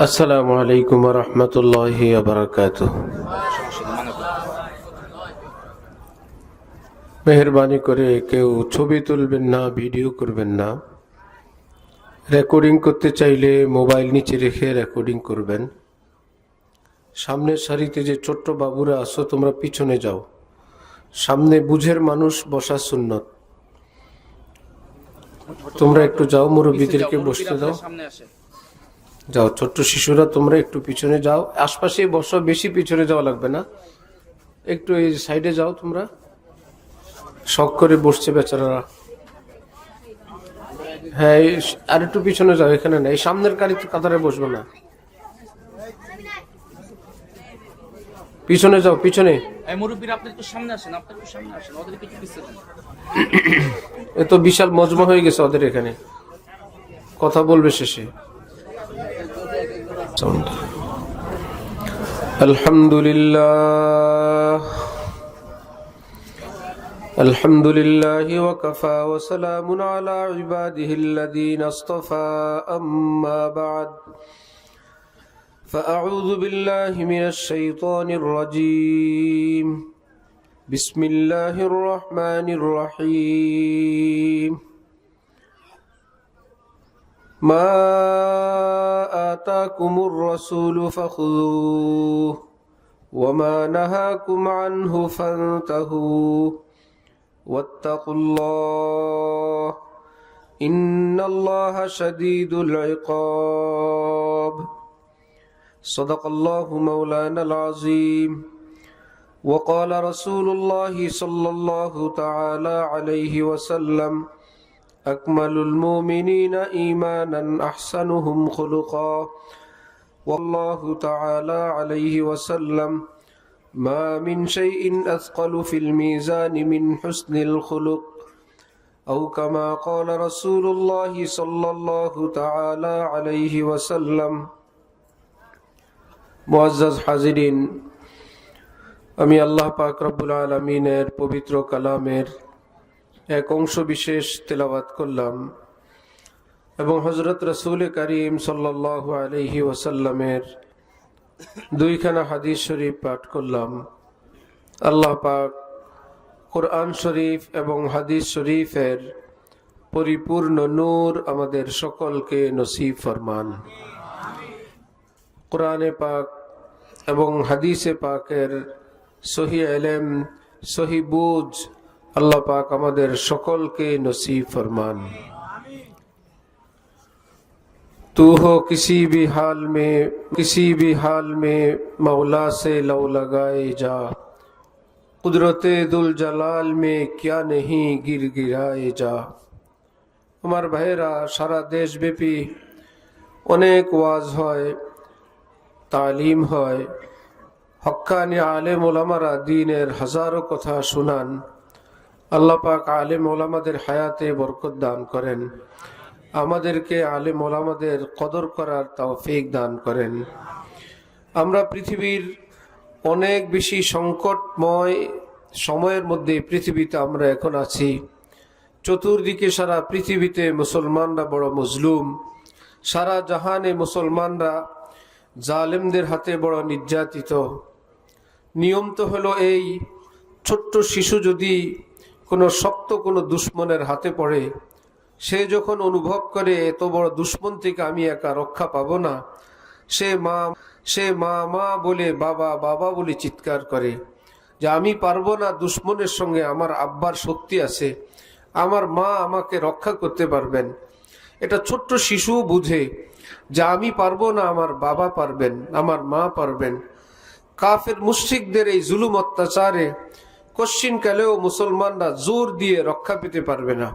আসসালামু আলাইকুম ওয়া রাহমাতুল্লাহি ওয়া বারাকাতুহু। মেহেরবানি করে কেউ ছবি তুলবেন না, ভিডিও করবেন না। রেকর্ডিং করতে চাইলে মোবাইল নিচে রেখে রেকর্ডিং করবেন। সামনের সারিতে যে ছোট্ট বাবুরা আসো, তোমরা পিছনে যাও। সামনে বুঝের মানুষ বসা সুন্নত, তোমরা একটু যাও, মুরব্বীদেরকে বসতে দাও। যাও, ছোট্ট শিশুরা তোমরা একটু পিছনে যাও, আশপাশে বসো, বেশি পিছনে যাওয়া লাগবে না, একটু এই সাইডে যাও। তোমরা শখ করে বসছে বেচারারা। হ্যাঁ, আর একটু পিছনে যাও, এখানে না, এই সামনের কাতারে বসবে না, পিছনে যাও, পিছনে। এ তো বিশাল মজমা হয়ে গেছে ওদের এখানে, কথা বলবে শেষে। আলহামদুলিল্লাহ আলহামদুলিল্লাহি ওয়া কাফা ওয়া সালামুন আলা ইবাদিহিল্লাযীনা ইসতাফা, আম্মা বা'দ। ফাআউযু বিল্লাহি মিনাশ শাইতানির রাজীম। বিসমিল্লাহির রহমানির রহিম। মা আতাকুমুর রাসূলু ফাখুযুহু ওয়া মা নাহাকুম আনহু ফান্তাহু ওয়াত্তাকুল্লাহ ইন্নাল্লাহা শাদীদুল ইকাব। সাদাকাল্লাহু মাওলানাল আযীম। ওয়া ক্বালা রাসূলুল্লাহি সাল্লাল্লাহু তাআলা আলাইহি ওয়াসাল্লাম আকমালুল মুমিনিনা ঈমানান আহসানুহুম খুলুকা। ওয়াল্লাহু তাআলা আলাইহি ওয়াসাল্লাম মা মিন শাইইন আথকালু ফিল মিজানি মিন হুসনিল খুলুক, আও কামা ক্বালা রাসূলুল্লাহি সাল্লাল্লাহু তাআলা আলাইহি ওয়াসাল্লাম। মুআজ্জাজ হাজিরিন, আমি আল্লাহ পাক রব্বুল আলামিনের পবিত্র কালামের এক অংশ বিশেষ তেলাওয়াত করলাম এবং হযরত রাসূল করিম সাল্লাল্লাহু আলাইহি ওয়াসাল্লামের দুইখানা হাদিস শরীফ পাঠ করলাম। আল্লাহ পাক কোরআন শরীফ এবং হাদিস শরীফের পরিপূর্ণ নূর আমাদের সকলকে নসিব ফরমান। কোরআনে পাক এবং হাদিসে পাকের সহি ইলম, সহি বুঝ अल्लाह पाक আমাদের সকলকে नसीब फरमान। तू हो किसी भी हाल में मौला से लौ लगाए जा, कुदरते दुल जलाल में क्या नहीं गिर गिराए जा। আমার ভাইরা, সারা দেশব্যাপী অনেক ওয়াজ হয়, তালিম হয়, হক্কানি আলেম ওলামারা দ্বীনের হাজারো কথা শুনান। আল্লাহ পাক আলেম ওলামাদের হায়াতে বরকত দান করেন, আমাদেরকে আলেম ওলামাদের কদর করার তৌফিক দান করেন। আমরা পৃথিবীর অনেক বেশি সংকটময় সময়ের মধ্যে পৃথিবীতে আমরা এখন আছি। চতুর্দিকে সারা পৃথিবীতে মুসলমানরা বড় মজলুম, সারা জাহানে মুসলমানরা জালেমদের হাতে বড় নির্যাতিত। নিয়ম তো হলো এই, ছোট্ট শিশু যদি কোনো শক্ত কোনো দুশ্মনের হাতে পড়ে, সে যখন অনুভব করে এত বড় দুশ্মন থেকে আমি একা রক্ষা পাবো না, সে মা মা বলে, বাবা বাবা বলে চিৎকার করে যে আমি পারবো না দুশ্মনের সঙ্গে, আমার আব্বার শক্তি আছে, আমার মা আমাকে রক্ষা করতে পারবেন। এটা ছোট্ট শিশু বুঝে যে আমি পারবো না, আমার বাবা পারবেন, আমার মা পারবেন। কাফের মুশরিকদের এই জুলুম অত্যাচারে কশ্চিন কালেও মুসলমানরা জোর দিয়ে রক্ষা পেতে পারবে না,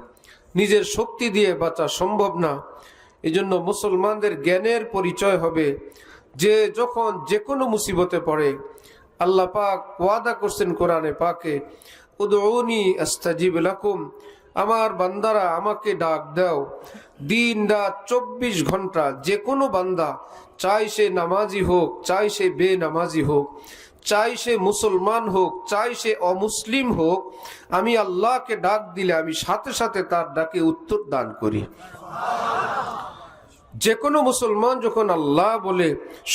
নিজের শক্তি দিয়ে বাঁচা সম্ভব না। এজন্য মুসলমানদের জ্ঞানের পরিচয় হবে যে যখন যে কোনো মুসিবতে পড়ে, আল্লাহ পাক ওয়াদা করছেন কোরআনে পাকে, উদউনি আস্তাজিব লাকুম, আমার বান্দারা আমাকে ডাক দাও। দিন রাত 24 ঘন্টা যে কোনো বান্দা, চাই সে নামাজি হোক, চাই সে বেনামাজি হোক, চাই সে মুসলমান হোক, চাই সে অমুসলিম হোক, আমি আল্লাহকে ডাক দিলে আমি সাথে সাথে তার ডাকে উত্তর দান করি। যে কোনো মুসলমান যখন আল্লাহ বলে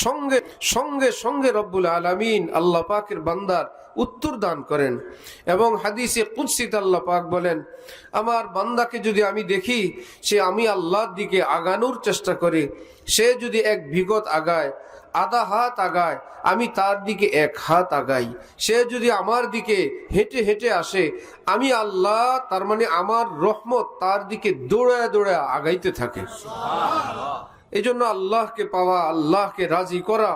সঙ্গে সঙ্গে সঙ্গে রব্বুল আলামিন আল্লাহ পাকের বান্দার উত্তর দান করেন। এবং হাদিসে কুদসিতে আল্লাহ পাক বলেন, আমার বান্দাকে যদি আমি দেখি সে আমি আল্লাহর দিকে আগানোর চেষ্টা করে, সে যদি এক বিগত আগায়, আধা হাত আগায়, আমি তার দিকে এক হাত আগাই, সে যদি আমার দিকে হেঁটে হেঁটে আসে, আমি আল্লাহ তার মানে আমার রহমত তার দিকে দৌড়ায় দৌড়ায় আগাইতে থাকে। এই জন্য আল্লাহকে পাওয়া, আল্লাহকে রাজি করা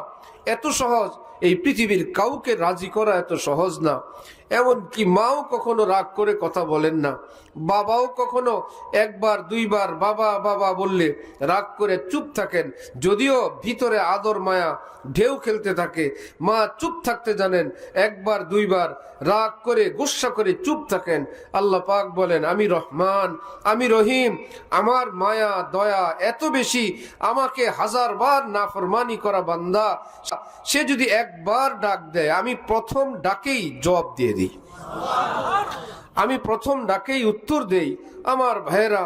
এত সহজ, এই পৃথিবীর কাউকে রাজি করা এত সহজ না। এমনকি মাও কখনো রাগ করে কথা বলেন না, বাবাও কখনো একবার দুইবার বাবা বাবা বললে রাগ করে চুপ থাকেন, যদিও ভিতরে আদর মায়া ঢেউ খেলতে থাকে। মা চুপ থাকতে জানেন, একবার দুইবার রাগ করে গুসা করে চুপ থাকেন। আল্লাহ পাক বলেন, আমি রহমান, আমি রহিম, আমার মায়া দয়া এত বেশি, আমাকে হাজারবার নাফরমানি করা বান্দা সে যদি একবার ডাক দেয়, আমি প্রথম ডাকেই জবাব দিয়ে দিই, আমি প্রথম ডাকেই উত্তর দেই। আমার ভাইরা,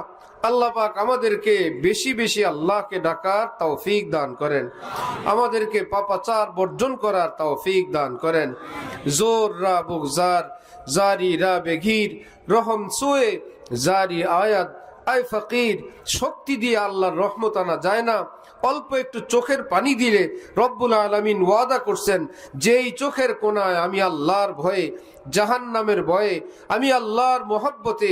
আল্লাহ পাক আমাদেরকে বেশি বেশি আল্লাহকে ডাকার তৌফিক দান করেন, আমাদেরকে পাপাচার বর্জন করার তৌফিক দান করেন। জোর রা বুগজার, জারি রা বেগির, রহম সুয়ে জারি আয়াত, আয় ফকির। শক্তি দিয়ে আল্লাহর রহমত আনা যায় না, অল্প একটু চোখের পানি দিলে রব্বুল আলামিন ওয়াদা করছেন, যেই চোখের কোনায় আমি আল্লাহর ভয়ে, জাহান্নামের ভয়ে, আমি আল্লাহর মোহাব্বতে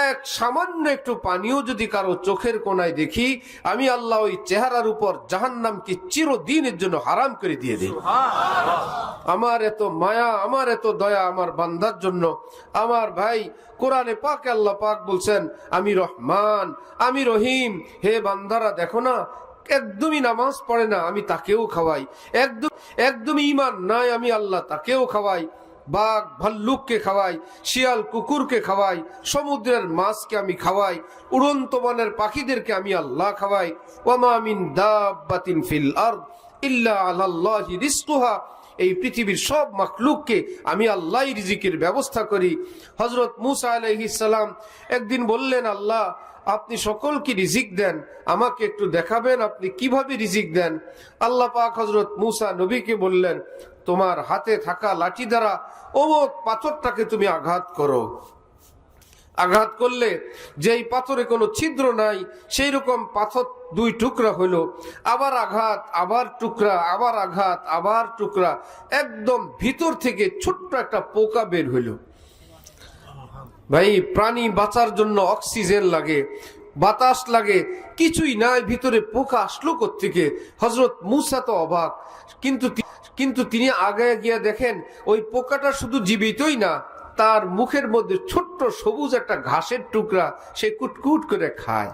এক সামান্য একটু পানিও যদি কারো চোখের কোনায় দেখি, আমি আল্লাহ ওই চেহারার উপর জাহান্নামকে চিরদিনের জন্য হারাম করে দিয়ে দিই। আমার এত মায়া, আমার এত দয়া আমার বান্দার জন্য। আমার ভাই, কোরআনে পাকে আল্লাহ পাক বলছেন, আমি রহমান, আমি রহিম। হে বান্দারা, দেখো না, একদমই নামাজ পড়ে না, আমি তাকেও খাওয়াই। একদমই ঈমান নাই, আমি আল্লাহ তাকেও খাওয়াই। বাঘ ভাল্লুককে খাওয়াই, শিয়াল কুকুরকে খাওয়াই, সমুদ্রের মাছকে আমি খাওয়াই, উড়ন্ত বনের পাখিদেরকে আমি আল্লাহ খাওয়াই। ওয়ামা মিন দাব্বাতিন ফিল আরদ ইল্লা আলাল্লাহি রিজকুহা। এই পৃথিবীর সব মাখলুককে আমি আল্লাহই রিজিকের ব্যবস্থা করি। হযরত মূসা আলাইহিস সালাম একদিন বললেন, আল্লাহ আপনি সকলকে রিজিক দেন, আমাকে একটু দেখাবেন আপনি কিভাবে রিজিক দেন। আল্লাহ পাক হযরত মূসা নবীকে বললেন, তোমার হাতে থাকা লাঠি দ্বারা অমুক পাথরটাকে তুমি আঘাত করো। আঘাত করলে যেই পাথরে কোনো ছিদ্র নাই, সেই রকম পাথর দুই টুকরা হইল। আবার আঘাত, আবার টুকরা, আবার আঘাত, আবার টুকরা, একদম ভিতর থেকে ছোট্ট একটা পোকা বের হইল। ভাই, প্রাণী বাঁচার জন্য অক্সিজেন লাগে, বাতাস লাগে, কিছুই নাই, ভিতরে পোকা আসলো কোত্থেকে? হযরত মূসা তো অবাক, কিন্তু তিনি আগে গিয়ে দেখেন ওই পোকাটা শুধু জীবিতই না, তার মুখের মধ্যে ছোট্ট সবুজ একটা ঘাসের টুকরা সে কুটকুট করে খায়।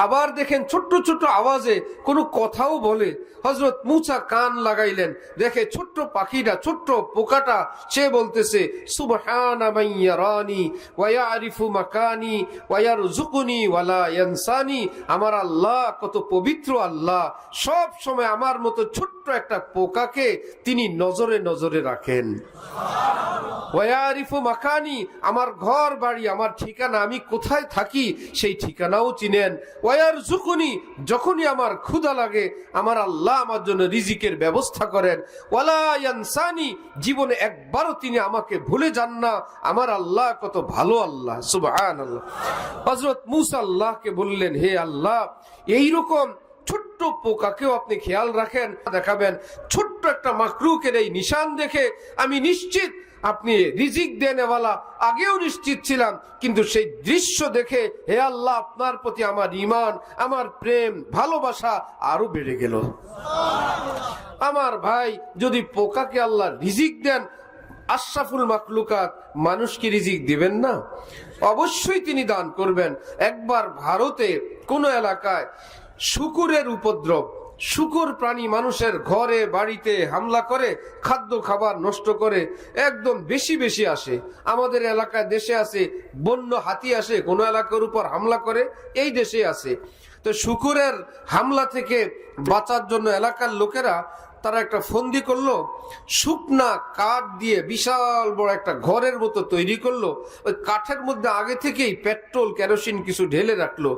আবার দেখেন ছোট্ট ছোট্ট আওয়াজে কোনো কথাও বলে। হযরত মূসা কান লাগাইলেন, দেখে ছোট্ট পাখিটা, ছোট্ট পোকাটা, সে বলতেছে, সুবহানা মান ইয়ারানি ওয়া ইয়ারিফু মাকানি ওয়া ইয়ারযুকুনি ওয়া লা ইয়ানসানি। আমার আল্লাহ কত পবিত্র আল্লাহ, সব সময় আমার মতো ছোট্ট একটা পোকাকে তিনি নজরে নজরে রাখেন। ওয়া ইয়ারিফু মাকানি, আমার ঘর বাড়ি, আমার ঠিকানা, আমি কোথায় থাকি সেই ঠিকানাও চিনেন। ওয়া ইয়ারযুকুনি, যখনই আমার ক্ষুধা লাগে আমার আল্লাহ আমার জন্য রিজিকের ব্যবস্থা করেন। ওয়ালা ইয়ানসানি, জীবনে একবারও তিনি আমাকে ভুলে যান না। আমার আল্লাহ কত ভালো আল্লাহ, সুবহানাল্লাহ। হযরত মূসা আল্লাহকে বললেন, হে আল্লাহ, এইরকম ছোট্ট পোকাকেও আপনি খেয়াল রাখেন, দেখাবেন। ছোট্ট একটা মাকলুকের এই নিশান দেখে আমি নিশ্চিত আপনি রিজিক দেনেওয়ালা, আগেও নিশ্চিত ছিলাম, কিন্তু সেই দৃশ্য দেখে হে আল্লাহ, আপনার প্রতি আমার ঈমান, আমার প্রেম ভালোবাসা আরো বেড়ে গেল। আমার ভাই, যদি পোকাকে আল্লাহ রিজিক দেন, আশরাফুল মাখলুকাত মানুষকে রিজিক দিবেন না? অবশ্যই তিনি দান করবেন। একবার ভারতে কোন এলাকায় শুকুরের উপদ্রব, শুকুর প্রাণী মানুষের ঘরে বাড়িতে হামলা করে, খাদ্য খাবার নষ্ট করে, একদম বেশি বেশি আসে। আমাদের এলাকায় দেশে আছে বন্য হাতি আসে, কোন এলাকার উপর হামলা করে, এই দেশে আছে। তো শুকুরের হামলা থেকে বাঁচার জন্য এলাকার লোকেরা তারা একটা ফন্দি করলো, শুকনা কাঠ দিয়ে বিশাল বড় একটা ঘরের মতো তৈরি করলো। ওই কাঠের মধ্যে আগে থেকেই পেট্রোল কেরোসিন কিছু ঢেলে রাখলো।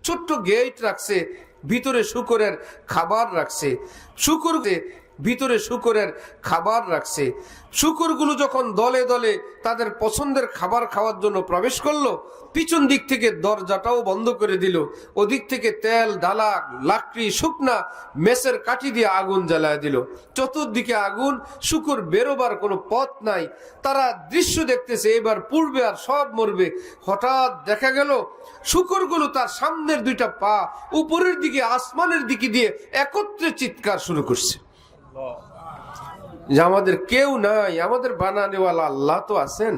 ছোট্ট গেট রাখছে, ভিতরে শূকরের খাবার রাখছে। ভিতরে শূকরের খাবার রাখছে। শূকরগুলো যখন দলে দলে তাদের পছন্দের খাবার খাওয়ার জন্য প্রবেশ করলো, পিছন দিক থেকে দরজাটাও বন্ধ করে দিল। ওদিক থেকে তেল, ডালা, লাকড়ি, শুকনা মেসের কাঠি দিয়ে আগুন জ্বালায় দিল। চতুর্দিকে আগুন, শূকর বেরোবার কোনো পথ নাই। তারা দৃশ্য দেখতেছে, এবার পূর্বে আর সব মরবে। হঠাৎ দেখা গেল শূকরগুলো তার সামনের দুইটা পা উপরের দিকে, আসমানের দিকে দিয়ে একত্রে চিৎকার শুরু করছে যে আমাদের কেউ নাই, আমাদের বানানেওয়ালা আল্লাহ তো আছেন।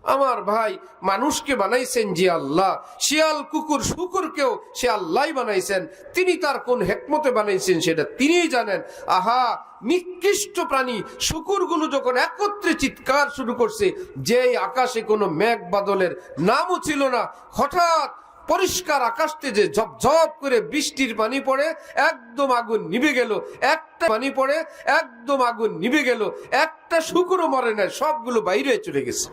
আমার ভাই, মানুষকে বানাইছেন যে আল্লাহ, শিয়াল, কুকুর, শূকরকেও সে আল্লাহ বানাইছেন। তিনি তার কোন হেকমতে বানাইছেন সেটা তিনিই জানেন। আহা, নিকৃষ্ট প্রাণী শূকরগুলো যখন একত্রে চিৎকার শুরু করছে, যে আকাশে কোনো মেঘ বাদলের নামও ছিল না, হঠাৎ পরিষ্কার আকাশতে যে ঝপঝপ করে বৃষ্টির পানি পড়ে একদম আগুন নিভে গেল। একটা পানি পড়ে একদম আগুন নিভে গেল। একটা শূকরও মরে নাই, সবগুলো বাইরে চলে গেছে।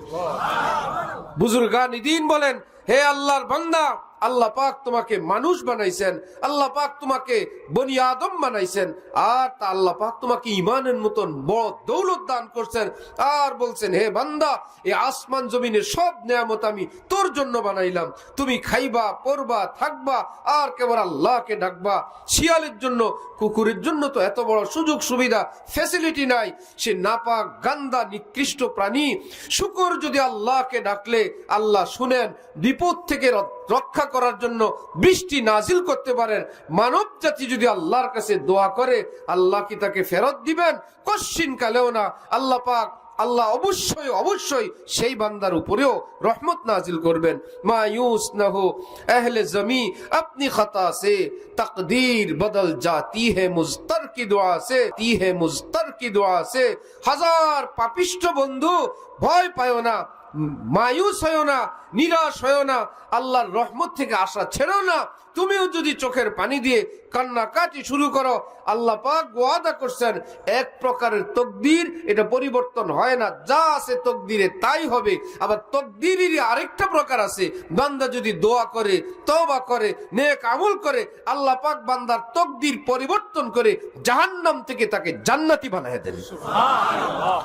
বুজুর্গানিদিন বলেন, হে আল্লাহর বান্দা, আল্লাহ পাক তোমাকে মানুষ বানাইছেন, আল্লাহ পাক তোমাকে বনি আদম বানাইছেন, আর তা আল্লাহ পাক তোমাকে ইমানের মতন বড় দৌলত দান করছেন। আর বলছেন, হে বান্দা, এই আসমান জমিনের সব নেয়ামত আমি তোর জন্য বানাইলাম। তুমি খাইবা, পরবা, থাকবা, আর কেবল আল্লাহকে ডাকবা। শিয়ালের জন্য, কুকুরের জন্য তো এত বড় সুযোগ সুবিধা, ফ্যাসিলিটি নাই। সে নাপাক, গান্দা, নিকৃষ্ট প্রাণী। শূকর যদি আল্লাহকে ডাকলে আল্লাহ শুনেন, বিপদ থেকে রক্ষা করার জন্য বৃষ্টি নাজিল করতে পারেন। মানব জাতি যদি আল্লাহর কাছে দোয়া করে, আল্লাহ কি তাকে ফেরত দিবেন? কশ্চিন কালেও না। আল্লাহ পাক, আল্লাহ অবশ্যই অবশ্যই সেই বান্দার উপরেও রহমত নাজিল করবেন। মায়ুস না হো আহলে জমি अपनी खता से, तकदीर बदल जाती है मुज़तर की दुआ से, मुज़तर की दुआ से। হাজার পাপিষ্ঠ বন্ধু, ভয় পায় না, মায়ুস হয় না, নিরাশ হয় না, আল্লাহর রহমত থেকে আশা ছেড়ো না। তুমিও যদি চোখের পানি দিয়ে কান্নাকাটি শুরু করো, আল্লাহ পাক ওয়াদা করছেন, এক প্রকারের তকদির, এটা পরিবর্তন হয় না, যা আছে তকদিরে তাই হবে। আবার তকদিরের আরেকটা প্রকার আছে, বান্দা যদি দোয়া করে, তওবা করে, নেক আমল করে, আল্লাহ পাক বান্দার তকদির পরিবর্তন করে জাহান্নাম থেকে তাকে জান্নাতি বানায় দেন। সুবহানাল্লাহ।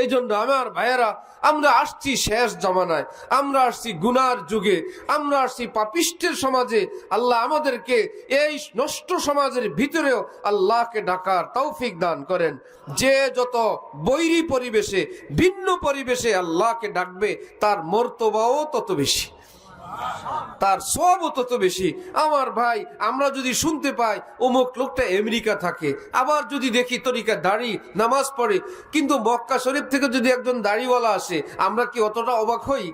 এই জন্য আমার ভাইয়েরা, আমরা আসছি শেষ জামানায়, আমরা আসছি গুনার যুগে, আমরা আসছি পাপিষ্টের সমাজে। আল্লাহ আমাদেরকে এই নষ্ট সমাজের ভিতরেও আল্লাহকে ডাকার তৌফিক দান করেন। যে যত বৈরী পরিবেশে, ভিন্ন পরিবেশে আল্লাহকে ডাকবে, তার মর্তবাও তত বেশি, তার সবও তত বেশি। আমার ভাই, আমরা যদি শুনতে পাই অমুক লোকটা আমেরিকা থাকে, আবার যদি দেখি তরিকা দাড়ি, নামাজ পড়ে, কিন্তু মক্কা শরীফ থেকে যদি একজন দাড়িওয়ালা আসে, আমরা কি অতটা অবাক হই?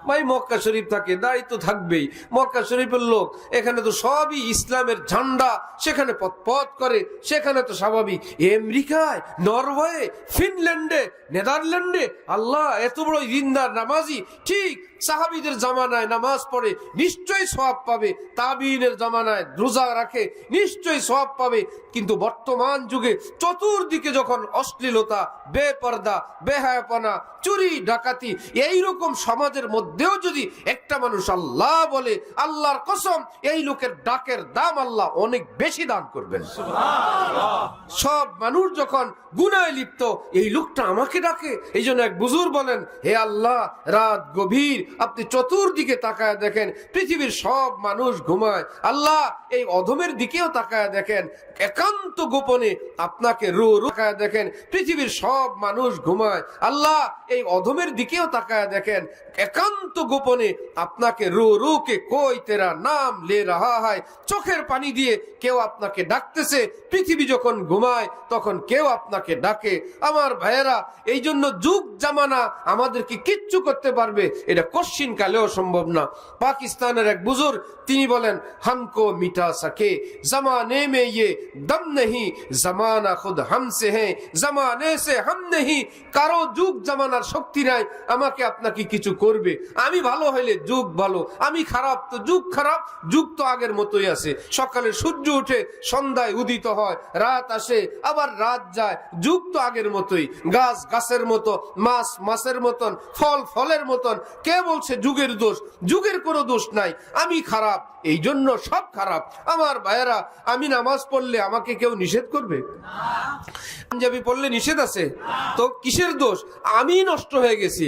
ভাই, মক্কা শরীফ থাকে, দাড়ি তো থাকবেই, মক্কা শরীফের লোক, এখানে তো সবই ইসলামের ঝান্ডা, সেখানে পথ করে, সেখানে তো স্বাভাবিক। আমেরিকায়, নরওয়ে, ফিনল্যান্ডে, নেদারল্যান্ডে আল্লাহ এত বড় দিনদার নামাজি, ঠিক সাহাবীদের জামানায় নামাজ পড়ে, নিশ্চয়ই সওয়াব পাবে। তাবিনের জামানায় রোজা রাখে, নিশ্চয়ই সওয়াব পাবে। কিন্তু বর্তমান যুগে চতুর্দিকে যখন অশ্লীলতা, বেপর্দা, বেহায়াপনা, চুরি, ডাকাতি, এইরকম সমাজের মধ্যেও যদি একটা মানুষ আল্লাহ বলে, আল্লাহর কসম, এই লোকের ডাকের দাম আল্লাহ অনেক বেশি দান করবেন। সুবহানাল্লাহ। সব মানুষ যখন গুনাহে লিপ্ত, এই লোকটা আমাকে ডাকে। এই জন্য এক বুজুর্গ বলেন, হে আল্লাহ, রাত গভীর, আপনি চতুর্দিকে তাকায় দেখেন, পৃথিবীর সব মানুষ ঘুমায়। আল্লাহ, এই অধমের দিকেও তাকায় দেখেন, একান্ত গোপনে আপনাকে তাকায় দেখেন, পৃথিবীর সব মানুষ ঘুমায়। আল্লাহ, এই অধমের দিকেও তাকায় দেখেন, একান্ত গোপনে আপনাকে রো কে কোই তেরা নাম লে রাহা হয়। চোখের পানি দিয়ে কেউ আপনাকে ডাকতেছে। পৃথিবী যখন ঘুমায় তখন কেউ আপনাকে ডাকে। আমার ভাইয়েরা, এই জন্য যুগ জামানা আমাদেরকে কিচ্ছু করতে পারবে এটা কশ্চিন কালেও সম্ভব না। পাকিস্তানের এক বুজুর্গ, তিনি বলেন, हमको मिटा सके जमाने में ये दम नहीं, जमाना खुद हमसे है, जमाने से हम नहीं। কারো যুগ জামানার শক্তি নাই আমাকে আপনাকে কিছু করবে। আমি ভালো হইলে যুগ ভালো, আমি খারাপ তো যুগ খারাপ। যুগ তো আগের মতোই আছে। সকালে সূর্য উঠে, সন্ধ্যায় উদিত হয়, রাত আসে, আবার রাত যায়। যুগ তো আগের মতোই। গাছ গাছের মতো, মাছ মাছের মতন, ফল ফলের মতন। কে বলছে যুগের দোষ? যুগের কোনো দোষ নাই। আমি খারাপ, এই জন্য সব খারাপ। আমার ভাইয়েরা, আমি নামাজ পড়লে আমাকে কেউ নিষেধ করবে? পাঞ্জাবি পড়লে নিষেধ আছে? তো কিসের দোষ? আমি নষ্ট হয়ে গেছি।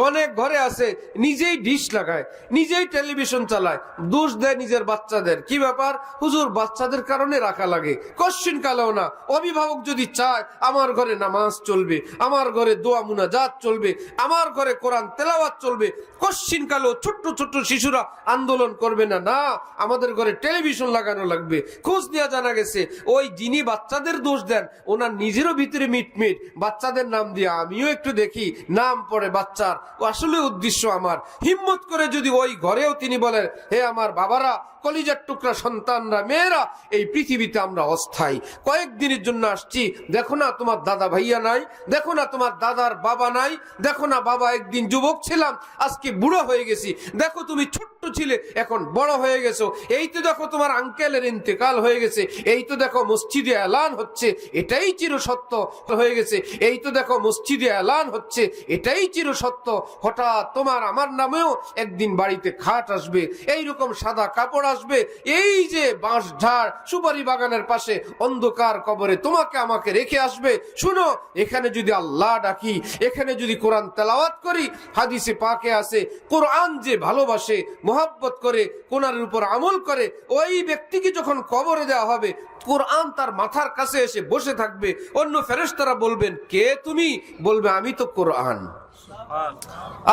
অনেক ঘরে আছে নিজেই ডিশ লাগায়, নিজেই টেলিভিশন চালায়, দোষ দেয় নিজের বাচ্চাদের। কি ব্যাপার হুজুর? বাচ্চাদের কারণে রাখা লাগে, কোশ্চিন কালেও না। অভিভাবক যদি চায় আমার ঘরে নামাজ চলবে, আমার ঘরে দোয়া মুনাজাত চলবে, আমার ঘরে কোরআন তেলাওয়াত চলবে, কোশ্চিন কালেও ছোট্ট ছোট্ট শিশুরা আন্দোলন করবে না। না, আমাদের ঘরে টেলিভিশন লাগানো লাগবে। খোঁজ নিয়ে জানা গেছে ওই যিনি বাচ্চাদের দোষ দেন ওনার নিজেরও ভিতরে মিটমিট, বাচ্চাদের নাম দিয়ে আমিও একটু দেখি, নাম পড়ে বাচ্চার। আসলে উদ্দেশ্য আমার, হিম্মত করে যদি ওই ঘরেও তিনি বলেন, হে আমার বাবারা, কলিজার টুকরা সন্তানরা, মেয়েরা, এই পৃথিবীতে আমরা অস্থায়ী, কয়েকদিনের জন্য আসছি। দেখো না তোমার দাদা ভাইয়া নাই, দেখো না তোমার দাদার বাবা নাই, দেখো না বাবা একদিন যুবক ছিলাম আজকে বুড়ো হয়ে গেছি, দেখো তুমি ছোট্ট ছিলে এখন বড় হয়ে গেছো, এই তো দেখো তোমার আঙ্কেলের ইন্তেকাল হয়ে গেছে, এই তো দেখো মসজিদে এলান হচ্ছে, এটাই চিরসত্য হয়ে গেছে, এই তো দেখো মসজিদে এলান হচ্ছে, এটাই চিরসত্য। হঠাৎ তোমার আমার নামেও একদিন বাড়িতে খাট আসবে, এইরকম সাদা কাপড় আসবে, এই যে বাঁশ ঝাড় সুপারি বাগানের পাশে অন্ধকার কবরে তোমাকে আমাকে রেখে আসবে। শুনো, এখানে যদি আল্লাহ ডাকি, এখানে যদি কোরআন তেলাওয়াত করি, হাদিসে পাকে আছে কোরআন যে ভালোবাসে, মোহাব্বত করে, কোরআনের উপর আমল করে, ওই ব্যক্তিকে যখন কবরে দেওয়া হবে কোরআন তার মাথার কাছে এসে বসে থাকবে। অন্য ফেরেশতারা বলবেন, কে তুমি? বলবে, আমি তো কোরআন।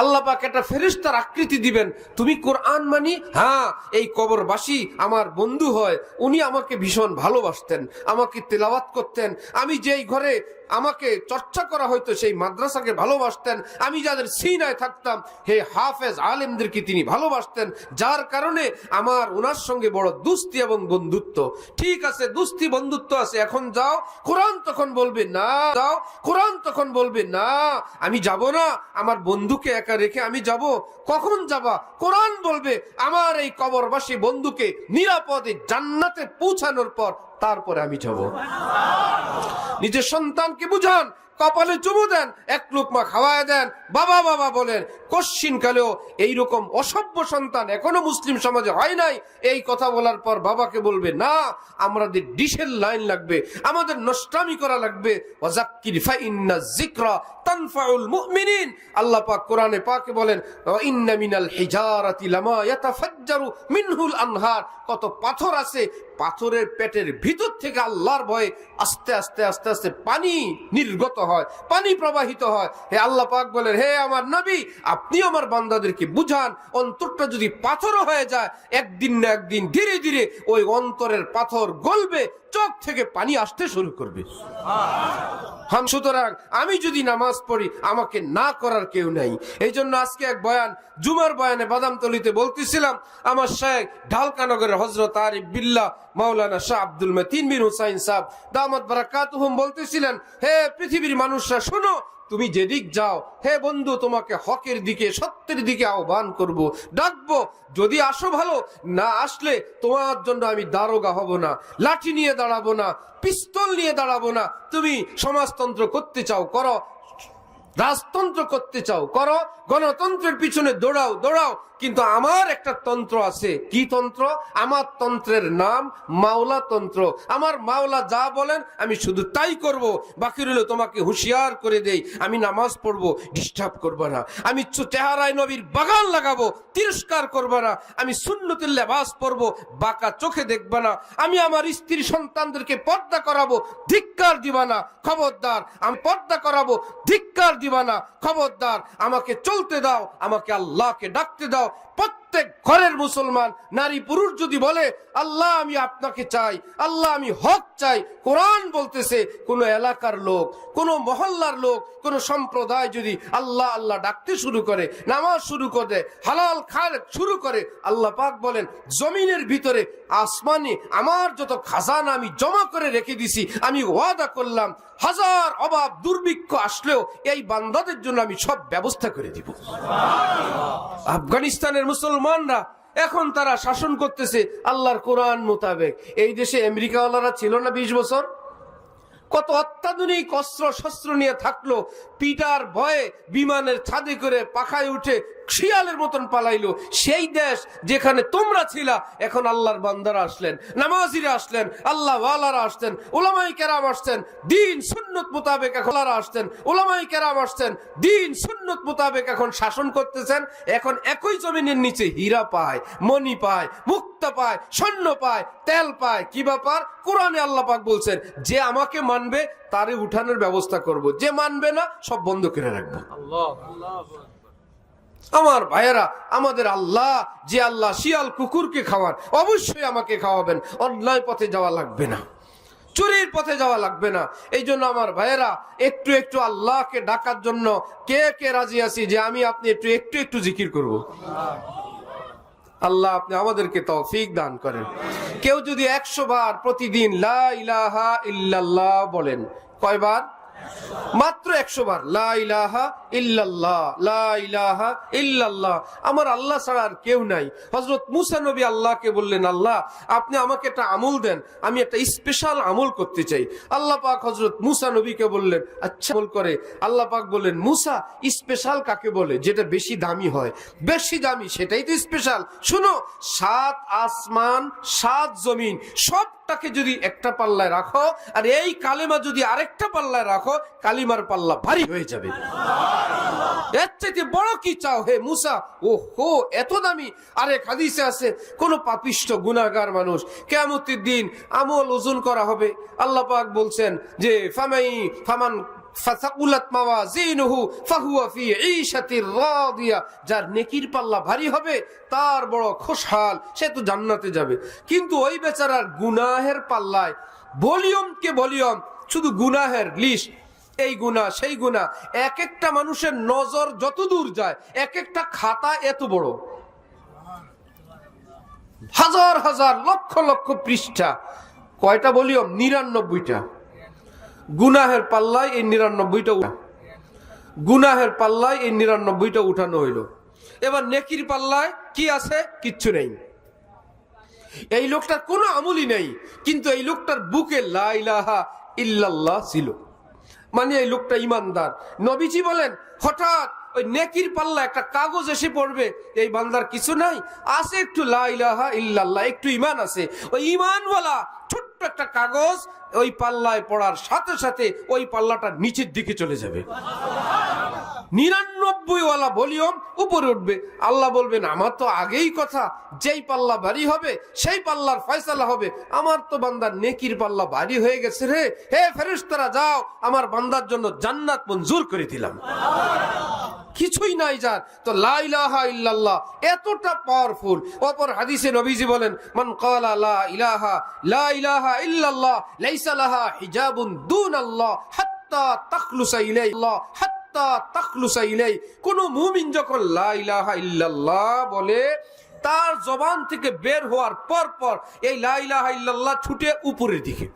আল্লাহ পাক একটা ফেরেশতার আকৃতি দিবেন, তুমি কোরআন মানি? হ্যাঁ, এই কবরবাসী আমার বন্ধু হয়, উনি আমাকে ভীষণ ভালোবাসতেন, আমাকে তেলাওয়াত করতেন, আমি যেই ঘরে আমাকে চর্চা করা হয়তো সেই মাদ্রাসাকে ভালোবাসতেন, আমি যাদের সিনায় থাকতাম হে হাফেজ আলেমদেরকে তিনি ভালোবাসতেন, যার কারণে আমার ওনার সঙ্গে বড় দুস্তি এবং বন্ধুত্ব। ঠিক আছে, দুস্তি বন্ধুত্ব আছে, এখন যাও। কোরআন তখন বলবে না, যাও। কোরআন তখন বলবে না, আমি যাব না, আমার বন্ধুকে একা রেখে আমি যাব। কখন যাবা? কোরআন বলবে আমার এই কবরবাসী বন্ধুকে নিরাপদে জান্নাতে পৌঁছানোর পর তারপরে আমি যাব। নিজের সন্তানকে বুঝান, কপালে চুমু দেন, এক লোকমা খাওয়ায় দেন, বাবা বাবা বলেন। কোশ্চিন কালেও এইরকম অসভ্য সন্তান এখনো মুসলিম সমাজে হয় নাই। এই কথা বলার পর বাবাকে বলবে না, আমাদের ডিশের লাইন লাগবে, আমাদের নষ্টামি করা লাগবে। ওয়াজাক্কির ফাইন্না যিকরা তানফাউল মুমিনিন। আল্লাহ পাক কোরআনে পাকে বলেন, ইন্না মিনাল হিজারাতি লামা ইয়াতাফাজ্জারু মিনহুল আনহার। কত পাথর আছে, পাথরের পেটের ভিতর থেকে আল্লাহর ভয়ে আস্তে আস্তে আস্তে আস্তে পানি নির্গত হয়, পানি প্রবাহিত হয়। হে আল্লাহ পাক বলেন, হে আমার নবী, আপনি আমার বান্দাদেরকে বুঝান, অন্তরটা যদি পাথরও হয়ে যায়, একদিন না একদিন ধীরে ধীরে ওই অন্তরের পাথর গলবে, চোখ থেকে পানি আসতে শুরু করবে। সুতরাং আমি যদি নামাজ পড়ি আমাকে না করার কেউ নাই। এই জন্য আজকে এক বয়ান, জুমার বয়ানে বাদামতলিতে বলতেছিলাম, আমার শেখ ঢালকানগরের হযরত আরিফ বিল্লাহ মাওলানা শাহ আব্দুল মতিন বিন হুসাইন সাহেব দামাত বারাকাতুহুম বলতেছিলেন, হে পৃথিবীর মানুষরা শোনো, তুমি যেদিক যাও, হে বন্ধু, তোমাকে হকের দিকে, সত্যের দিকে আহ্বান করব, ডাকবো। যদি আসো ভালো, না আসলে তোমার জন্য আমি দারোগা হব না, লাঠি নিয়ে দাঁড়াবো না, পিস্তল নিয়ে দাঁড়াবো না। তুমি সমাজতন্ত্র করতে চাও করো, রাজতন্ত্র করতে চাও করো, গণতন্ত্রের পিছনে দৌড়াও দৌড়াও, কিন্তু আমার একটা তন্ত্র আছে। কি তন্ত্র? আমার তন্ত্রের নাম মাওলা তন্ত্র। আমার মাওলা যা বলেন আমি শুধু তাই করব। বাকি রইল তোমাকে হুঁশিয়ার করে দেই, আমি নামাজ পড়বো, ডিস্টার্ব করবো না। আমি চেহারায় নবীর বাগান লাগাবো, তিরস্কার করবো না। আমি সুন্নতের লেবাস পরবো, বাঁকা চোখে দেখবে না। আমি আমার স্ত্রী সন্তানদেরকে পর্দা করাবো, ধিক্কার দিবা না, খবরদার। আমি পর্দা করাবো, ধিক্কার দিবা না, খবরদার। আমাকে চলতে দাও, আমাকে আল্লাহকে ডাকতে দাও। প্রত্যেক ঘরের মুসলমান নারী পুরুষ যদি বলে আল্লাহ আমি আপনাকে চাই, আল্লাহ আমি হক চাই, কোরআন বলতেছে কোন এলাকার লোক, কোন মহল্লার লোক, কোন সম্প্রদায় যদি আল্লাহ আল্লাহ ডাকতে শুরু করে, নামাজ শুরু করে, হালাল খায় শুরু করে, আল্লাহ পাক বলেন জমিনের ভিতরে আসমানে আমার যত খাজানা আমি জমা করে রেখে দিছি, আমি ওয়াদা করলাম হাজার অভাব দুর্ভিক্ষ আসলেও এই বান্দাদের জন্য আমি সব ব্যবস্থা করে দিব। আফগানিস্তানের মুসলমানরা এখন তারা শাসন করতেছে আল্লাহর কোরআন মোতাবেক। এই দেশে আমেরিকাওয়ালারা ছিল না 20 বছর, কত অত্যাধুনিক অস্ত্র শস্ত্র নিয়ে থাকলো, পিটার ভয়ে বিমানের ছাদে করে পাখায় উঠে শিয়ালের মতন পালাইলো। সেই দেশ যেখানে তোমরা ছিলা, এখন আল্লাহর বান্দারা আসলেন, নামাজিরা আসলেন, আল্লাহ ওয়ালারা আসতেন, উলামায়ে কেরাম আসতেন, দ্বীন সুন্নত মোতাবেক এখন আসতেন, উলামায়ে কেরাম আসতেন, দ্বীন সুন্নত মোতাবেক এখন শাসন করতেছেন। এখন একই জমিনের নিচে হীরা পায়, মণি পায়, মুক্তা পায়, স্বর্ণ পায়, তেল পায়। কি ব্যাপার? কোরআনে আল্লাহ পাক বলছেন যে আমাকে মানবে তারে উঠানোর ব্যবস্থা করব, যে মানবে না সব বন্ধ করে রাখবো। আমার ভাইয়েরা, আমাদের আল্লাহ যে আল্লাহ শিয়াল কুকুরকে খাওয়ান, অবশ্যই আমাকে খাওয়াবেন। অন্যায় পথে যাওয়া লাগবে না, চুরির পথে যাওয়া লাগবে না। এই জন্য আমার ভাইয়েরা, একটু একটু আল্লাহকে ডাকার জন্য কে কে রাজি আছি যে আমি আপনি একটু একটু একটু জিকির করব? আল্লাহ আপনি আমাদেরকে তৌফিক দান করেন। কেউ যদি 100 বার প্রতিদিন লা ইলাহা ইল্লাল্লাহ বলেন, কয়বার? মাত্র 100 বার লা ইলাহা ইল্লাল্লাহ, লা ইলাহা ইল্লাল্লাহ। আমার আল্লাহ ছাড়া আর কেউ নাই। হযরত মুসা নবী আল্লাহকে বললেন, আল্লাহ আপনি আমাকে একটা আমল দেন, আমি একটা স্পেশাল আমল করতে চাই। আল্লাহ পাক হযরত মুসা নবীকে বললেন, আচ্ছা আমল করে। আল্লাহ পাক বললেন, মুসা স্পেশাল কাকে বলে? যেটা বেশি দামি হয়, বেশি দামি সেটাই তো স্পেশাল। শুনো, 7 আসমান 7 জমিন সবটাকে যদি একটা পাল্লায় রাখো আর এই কালেমা যদি আরেকটা পাল্লায় রাখো, কালিমার পাল্লা ভারী হয়ে যাবে। এর চাইতে বড় কি চাও হে মুসা? ও হো, এত দামি। আরেক হাদিসে আছে কোন পাপিষ্ঠ গুনাহগার মানুষ কিয়ামতের দিন আমল ওজন করা হবে। আল্লাহ পাক বলছেন যে ফামান ফাসাকুলাত মাওয়াজিনুহু ফাহুয়া ফি ঈশাতির রাদিয়া, যার নেকির পাল্লা ভারী হবে তার বড় খুশহাল, সে তো জান্নাতে যাবে। কিন্তু ওই বেচারার গুনাহের পাল্লায় ভলিউমকে ভলিউম, শুধু গুনাহের লিস্ট, এই গুনাহ সেই গুনাহ, এক একটা মানুষের নজর যত দূর যায়, এক একটা খাতা এত বড়, হাজার হাজার লক্ষ লক্ষ পৃষ্ঠা। কয়টা ভলিউম? 99টা। গুনাহের পাল্লায় এই 99টা, গুনাহের পাল্লায় এই 99টা উঠানো হইল। এবার নেকির পাল্লায় কি আছে? কিচ্ছু নেই। এই লোকটার কোনো আমলই নেই, কিন্তু এই লোকটার বুকে লা ইলাহা ইল্লাল্লাহ ছিল, মানে এই লোকটা ইমানদার। নবীজি বলেন হঠাৎ ওই নেকির পাল্লা একটা কাগজ এসে পড়বে, এই বান্দার কিছু নাই, আছে একটু লা ইলাহা ইল্লাল্লাহ, একটু ঈমান আছে। ওই ঈমানওয়ালা ছোট্ট একটা কাগজ ওই পাল্লায় পড়ার সাথে সাথে ওই পাল্লাটা নিচের দিকে চলে যাবে, 99ওয়ালা ভলিউম উপরে উঠবে। আল্লাহ বলবেন আমার তো আগেই কথা, যেই পাল্লা ভারী হবে সেই পাল্লার ফয়সালা হবে। আমার তো বান্দার নেকির পাল্লা ভারী হয়ে গেছে রে, হে ফেরেশতারা যাও, আমার বান্দার জন্য জান্নাত মঞ্জুর করে দিলাম। কিছুই নাই যার, তো লা ইলাহা ইল্লাল্লাহ এতটা পাওয়ারফুল। অপর হাদিসে নবীজি বলেন, মান ক্বালা লা ইলাহা ইল্লাল্লাহ লাইসা লাহা হিজাবুন দুনাল্লাহ হাত্তা তাখলুসা ইলাইহি, হাত্তা তাখলুসা ইলাইহি। কোন মুমিন যখন লা ইলাহা ইল্লাল্লাহ বলে, তার জবান থেকে বের হওয়ার পর পর এই লা ইলাহা ইল্লাল্লাহ ছুটে উপরের দিকে,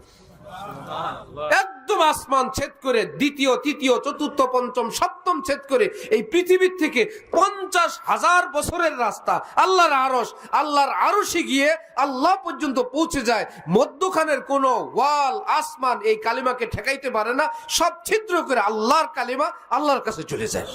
একদম আসমান ছেদ করে, দ্বিতীয় তৃতীয় চতুর্থ পঞ্চম সপ্তম ছেদ করে এই পৃথিবীর থেকে 50,000 বছরের রাস্তা আল্লাহর আরশ, আল্লাহর আরশে গিয়ে আল্লাহ পর্যন্ত পৌঁছে যায়। মধ্যখানের কোন ওয়াল আসমান এই কালিমাকে ঠেকাইতে পারে না, সব ছিদ্র করে আল্লাহর কালিমা আল্লাহর কাছে চলে যায়।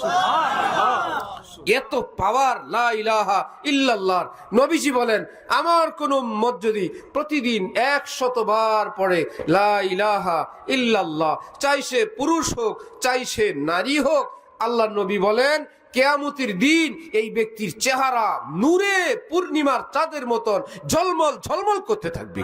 এত পাওয়ার লা ইলাহা ইল্লাল্লাহ। নবীজি বলেন আমার কোন উম্মত যদি প্রতিদিন 100 বার পড়ে লা ইলাহা ইল্লাল্লাহ, চাই সে পুরুষ হোক চাই সে নারী হোক, আল্লাহ নবী বলেন কিয়ামতের দিন এই ব্যক্তির চেহারা নূরে পূর্ণিমার চাঁদের মতন ঝলমল ঝলমল করতে থাকবে।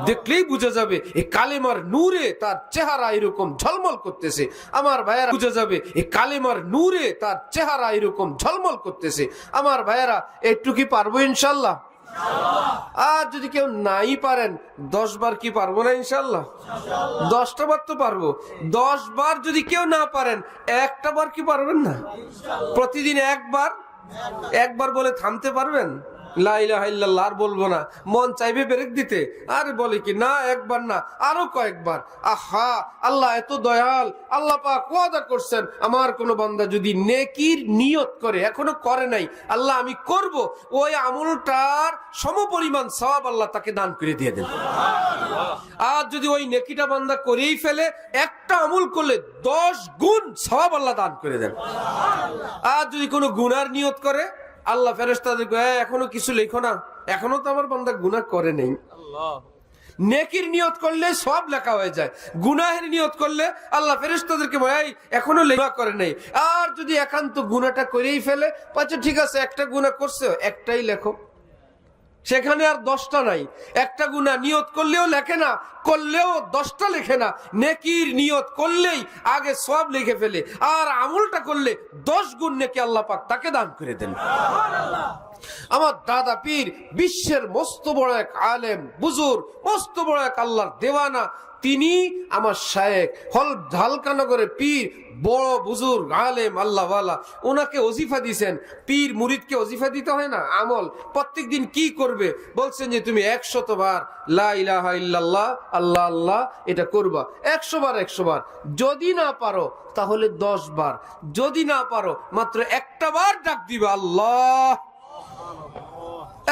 দেখলেই বোঝা যাবে এই কালেমার নূরে তার চেহারা এরকম ঝলমল করতেছে। আমার ভাইয়েরা, বোঝা যাবে এই কালেমার নূরে তার চেহারা এরকম ঝলমল করতেছে। আমার ভাইয়েরা, একটু কি পারবো ইনশাল্লাহ? আর যদি কেউ নাই পারেন 10 বার কি পারবো না ইনশাল্লাহ? 10টা বার তো পারবো। 10 বার যদি কেউ না পারেন, একটা বার কি পারবেন না? প্রতিদিন একবার বলে থামতে পারবেন? লা ইলাহা ইল্লাল্লাহ আর বলবো না, মন চাইবে ব্রেক দিতে, আরে বলে কি না একবার না আরো কয়েকবার। আহা, আল্লাহ এত দয়াল। আল্লাহ পাক ওয়াদা করছেন, আমার কোন বান্দা যদি নেকির নিয়ত করে, এখনো করে নাই, আল্লাহ আমি করব, ওই আমলটার সমপরিমাণ সওয়াব আল্লাহ তাকে দান করে দিয়ে দেন। আর যদি ওই নেকিটা বান্দা করেই ফেলে, একটা আমল করলে 10 গুণ সওয়াব আল্লাহ দান করে দেন। আর যদি কোনো গুনার নিয়ত করে, আল্লাহ ফেরেশতাদেরকে এখনো কিছু লেখো না, এখনো তো আমার বান্দা গুনাহ করে নেই। নেকির নিয়ত করলে সব লেখা হয়ে যায়, গুনাহের নিয়ত করলে আল্লাহ ফেরেশতাদেরকে বলে এখনো লেখা করে নেই। আর যদি একান্ত গুনাহটা করেই ফেলে, আচ্ছা ঠিক আছে, একটা গুনাহ করছে, একটাই লেখো, সেখানে আর 10টা নাই। একটা গুনাহ নিয়ত করলেও লেখে না, করলেও 10টা লেখে না। নেকির নিয়ত করলেই আগে সব লিখে ফেলে, আর আমলটা করলে 10 গুণ নেকি আল্লাহ পাক তাকে দান করে দেন। আমার দাদা পীর বিশ্বের মস্ত বড় এক আলেম, বুজুর্গ, মস্ত বড় এক আল্লাহর দেওয়ানা, তিনি আমার শায়েখ হালকানগরের পীর, বড় বুজুর্গ আলেম আল্লাহওয়ালা। ওনাকে ওজিফা দিয়েছেন। পীর মুরিদকে ওজিফা দিতে হয় না, আমল প্রত্যেক দিন কি করবে বলছেন যে তুমি 100 বার লা ইলাহা ইল্লাল্লাহ আল্লাহ আল্লাহ এটা করবা, 100 বার 100 বার। যদি না পারো তাহলে 10 বার, যদি না পারো মাত্র একটা বার ডাক দিবা আল্লাহ,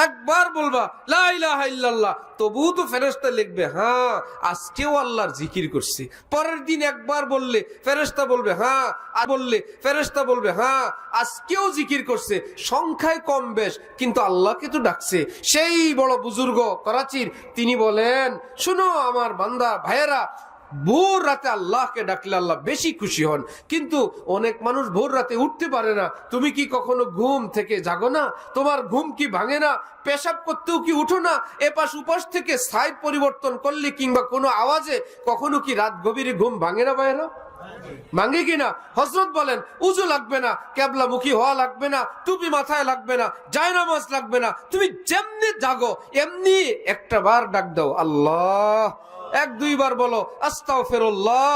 একবার বলবা লা ইলাহা ইল্লাল্লাহ, তবু তো ফেরেশতা লিখবে হ্যাঁ আজকেও আল্লাহর জিকির করছি। পরের দিন একবার বললে ফেরেশতা বলবে হ্যাঁ, আর বললে ফেরেশতা বলবে হ্যাঁ আজকেও জিকির করছে। সংখ্যায় কম বেশ, কিন্তু আল্লাহকে তো ডাকছে। সেই বড় বুজুর্গ করাচির, তিনি বলেন, শুনো আমার বান্দা ভাইয়েরা, ভোর রাতে আল্লাহকে ডাকলে আল্লাহ বেশি খুশি হন। কিন্তু অনেক মানুষ ভোর রাতে উঠতে পারে না। তুমি কি কখনো ঘুম থেকে জাগো না? তোমার ঘুম কি ভাঙে না? পেশাব করতেও কি উঠো না? এপাশ উপাস থেকে সাইড পরিবর্তন করলে কিংবা কোনো আওয়াজে কখনো কি রাত গভীরে ঘুম ভাঙে না ভাইয়েরা? ভাঙে কিনা? হযরত বলেন উযু লাগবে না, কিবলামুখী হওয়া লাগবে না, টুপি মাথায় লাগবে না, জায়নামাজ লাগবে না, তুমি যেমনি জাগো এমনি একটা বার ডাক দাও আল্লাহ। 1-2 বার বলো আস্তাগফিরুল্লাহ,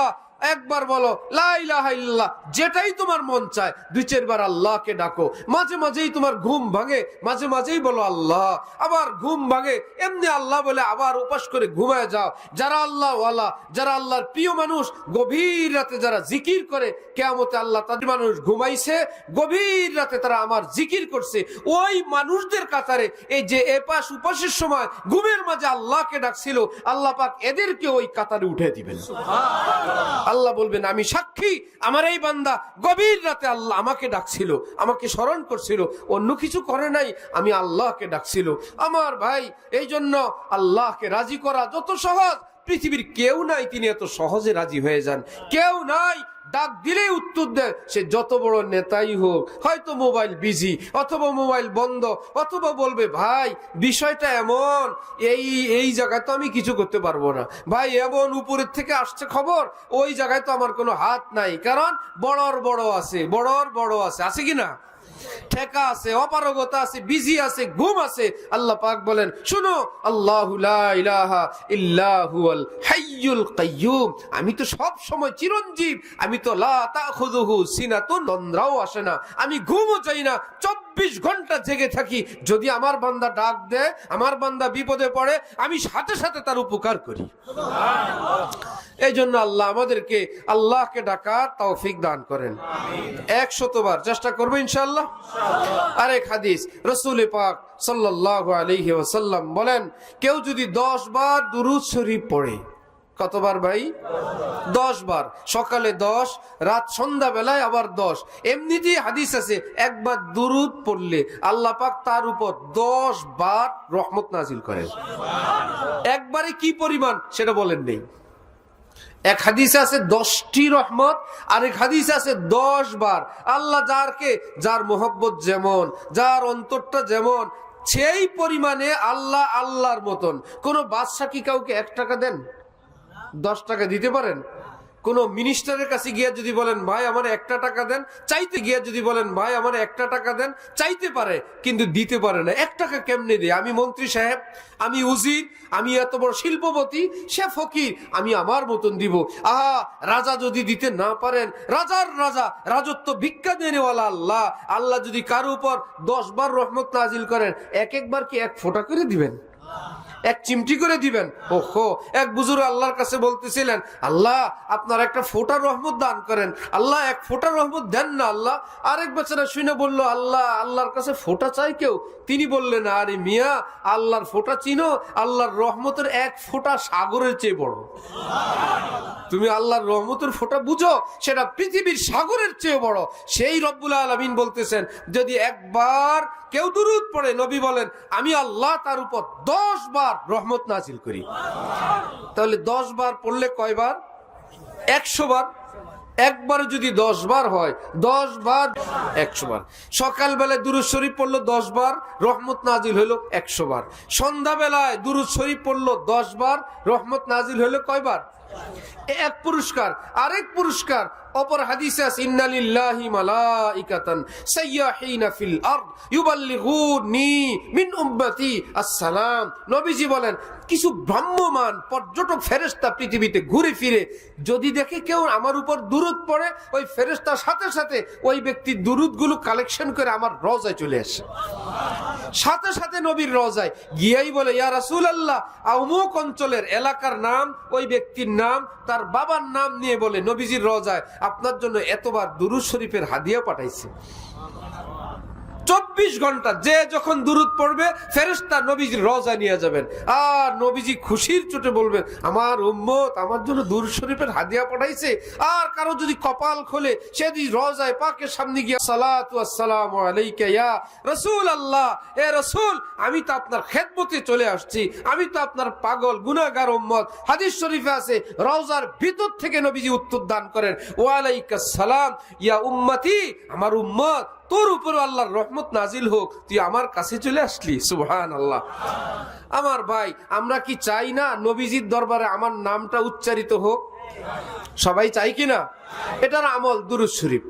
একবার বলো লা ইলাহা ইল্লাল্লাহ, যেটাই তোমার মন চায় 2-4 বার আল্লাহকে ডাকো। মাঝে মাঝেই তোমার ঘুম ভাঙে, মাঝে মাঝেই বলো আল্লাহ। আবার ঘুম ভাঙে, এমনি আল্লাহ বলে আবার উপাস করে ঘুমায় যাও। যারা আল্লাহ ওয়ালা, যারা আল্লাহর প্রিয় মানুষ, গভীর রাতে যারা জিকির করে, কিয়ামতে আল্লাহ তাদের মানুষ ঘুমাইছে, গভীর রাতে তারা আমার জিকির করছে, ওই মানুষদের কাতারে এই যে এপাশ উপাসের সময় ঘুমের মাঝে আল্লাহকে ডাকছিল, আল্লাহ পাক এদেরকে ওই কাতারে উঠে দিবেন। সুবহানাল্লাহ। আল্লাহ বলবেন আমি সাক্ষী, আমার এই বান্দা গভীর রাতে আল্লাহ আমাকে ডাকছিল, আমাকে স্মরণ করছিল, অন্য কিছু করে নাই, আমি আল্লাহকে ডাকছিল। আমার ভাই, এই জন্য আল্লাহকে রাজি করা যত সহজ, পৃথিবীর কেউ নাই তিনি এত সহজে রাজি হয়ে যান। কেউ নাই, ডাক দিলেই উত্তর দেয়, সে যত বড় নেতাই হোক। হয়তো মোবাইল বিজি, অথবা মোবাইল বন্ধ, অথবা বলবে ভাই বিষয়টা এমন, এই জায়গায় তো আমি কিছু করতে পারবো না ভাই, এমন উপরের থেকে আসছে খবর, ওই জায়গায় তো আমার কোনো হাত নাই, কারণ বড় আছে, বড় আছে কিনা? ঠেকা আছে, অপারগতা আছে, বিজি আছে, ঘুম আছে। আল্লাহ পাক বলেন শুনো, আল্লাহু লা ইলাহা ইল্লা হুয়াল হাইয়ুল কাইয়্যুম, আমি তো সব সময় চিরঞ্জীব, আমি তো লা তাখুযুহু সিনাতুন, তন্দ্রাও আসে না, আমি ঘুমও চাই না, 24 ঘন্টা জেগে থাকি। যদি আমার বান্দা ডাক দেয়, আমার বান্দা বিপদে পড়ে, আমি সাথে সাথে তার উপকার করি। এই জন্য আল্লাহ আমাদেরকে আল্লাহকে ডাকার তৌফিক দান করেন। 100 বার চেষ্টা করবো ইনশাআল্লাহ। আরেক হাদিস, রাসূল পাক সাল্লাল্লাহু আলাইহি ওয়াসাল্লাম বলেন, কেউ যদি 10 বার দুরূদ শরীফ পড়ে, কতবার ভাই? 10 বার, সকালে 10, রাত সন্ধ্যা বেলায় আবার 10। এমনিতেই হাদিস আছে, একবার দুরূদ পড়লে আল্লাহ পাক তার উপর 10 বার রহমত নাজিল করেন। একবারে কি পরিমাণ সেটা বলেন নেই। এক হাদিসে আছে 10টি রহমত, আর এক হাদিসে আছে 10 বার। আল্লাহ যার মোহব্বত যেমন, যার অন্তরটা যেমন, সেই পরিমাণে আল্লাহ আল্লাহর মতন। কোন বাদশা কি কাউকে 1 টাকা দেন? 10 টাকা দিতে পারেন? কোন মিনিস্টারের কাছে গিয়ে যদি বলেন ভাই আমার 1 টাকা দেন, চাইতে গিয়ে যদি বলেন ভাই আমার 1 টাকা দেন, চাইতে পারে কিন্তু দিতে পারে না। 1 টাকা কেমনে দেয়? আমি মন্ত্রী সাহেব, আমি উজির, আমি এত বড় শিল্পপতি, সে ফকির, আমি আমার মতন দিব। আহা, রাজা যদি দিতে না পারেন, রাজার রাজা, রাজত্ব ভিক্ষা দেনেওয়ালা আল্লাহ, আল্লাহ যদি কারো উপর 10 বার রহমত নাজিল করেন, একবার কি 1 ফোঁটা করে দিবেন? 1 চিমটি করে দিবেন? ওহো, এক বুজুর্গ আল্লাহর কাছে বলতেছিলেন, আল্লাহ আপনার 1 ফোঁটা রহমত দান করেন, আল্লাহ 1 ফোঁটা রহমত দেন না আল্লাহ। আরেক বেচারা শুনে বলল, আল্লাহর কাছে ফোঁটা চাই কেউ? তিনি বললেন, আরে মিয়া, আল্লাহর ফোঁটা চিনো? আল্লাহর রহমতের 1 ফোঁটা সাগরের চেয়ে বড়। তুমি আল্লাহর রহমতের ফোঁটা বুঝো, সেটা পৃথিবীর সাগরের চেয়ে বড়। সেই রব্বুল আলামিন বলতেছেন, যদি একবার কেউ দুরূদ পড়ে, নবী বলেন আমি আল্লাহ তার উপর 10 বার রহমত নাজিল করি। তাহলে 10 বার পড়লে কয়বার? 100 বার। একবার যদি 10 বার হয়, 10 বার 100 বার। সকালবেলায় দুরূদ শরীফ পড়লো 10 বার, রহমত নাজিল হলো 100 বার। সন্ধ্যাবেলায় দুরূদ শরীফ পড়লো 10 বার, রহমত নাজিল হলো কয়বার? 1 পুরস্কার। আরেক পুরস্কার অপর হাদিসে আছে, ইন্না লিল্লাহি মালাইকাতান সাইয়াহিনা ফিল আরদ ইউবাল্লিগুনি মিন উম্মতি আসসালাম। নবীজি বলেন, কিছু ভ্রাম্যমান পর্যটক ফেরেশতা পৃথিবীতে ঘুরে ফিরে যদি দেখে কেউ আমার উপর দুরূদ পড়ে, ওই ফেরেশতার সাথে সাথে ওই ব্যক্তির দুরূদগুলো কালেকশন করে আমার রওজায় চলে আসে। সাথে সাথে নবীর রওজায় গিয়েই বলে, ইয়া রাসূলুল্লাহ, অমুক অঞ্চলের এলাকার নাম, ওই ব্যক্তির নাম, তার বাবার নাম নিয়ে বলে নবীজির রওজায় আপনার জন্য এতবার দুরূদ শরীফের হাদিয়া পাঠাইছে। 24 ঘন্টা যে যখন দুরূদ পড়বে, ফেরেশতা নবীজির রওজায় নিয়ে যাবেন, আর নবীজি খুশির চোটে বলবেন, আমার উম্মত আমার জন্য দুরূদ শরীফের হাদিয়া পাঠাইছে। আর কারো যদি কপাল খোলে, সে যদি রওজায় পাকের সামনে গিয়ে সালাতু আসসালামু আলাইকা ইয়া রাসূলুল্লাহ, এ রাসূল, আমি তো আপনার খেদমতে চলে আসছি, আমি তো আপনার পাগল গুনাহগার উম্মত। হাদিস শরীফে আছে, রওজার ভিতর থেকে নবীজি উত্তর দান করেন, ওয়া আলাইকাস সালাম ইয়া উম্মতি, আমার উম্মত, তোর উপর আল্লাহর রহমত নাজিল হোক, তুই আমার কাছে চলে আসলি। সুবহানাল্লাহ। আমার ভাই, আমরা কি চাই না নবীজির দরবারে আমার নামটা উচ্চারিত হোক? সবাই চাই কিনা? এটার আমল দুরূদ শরীফ।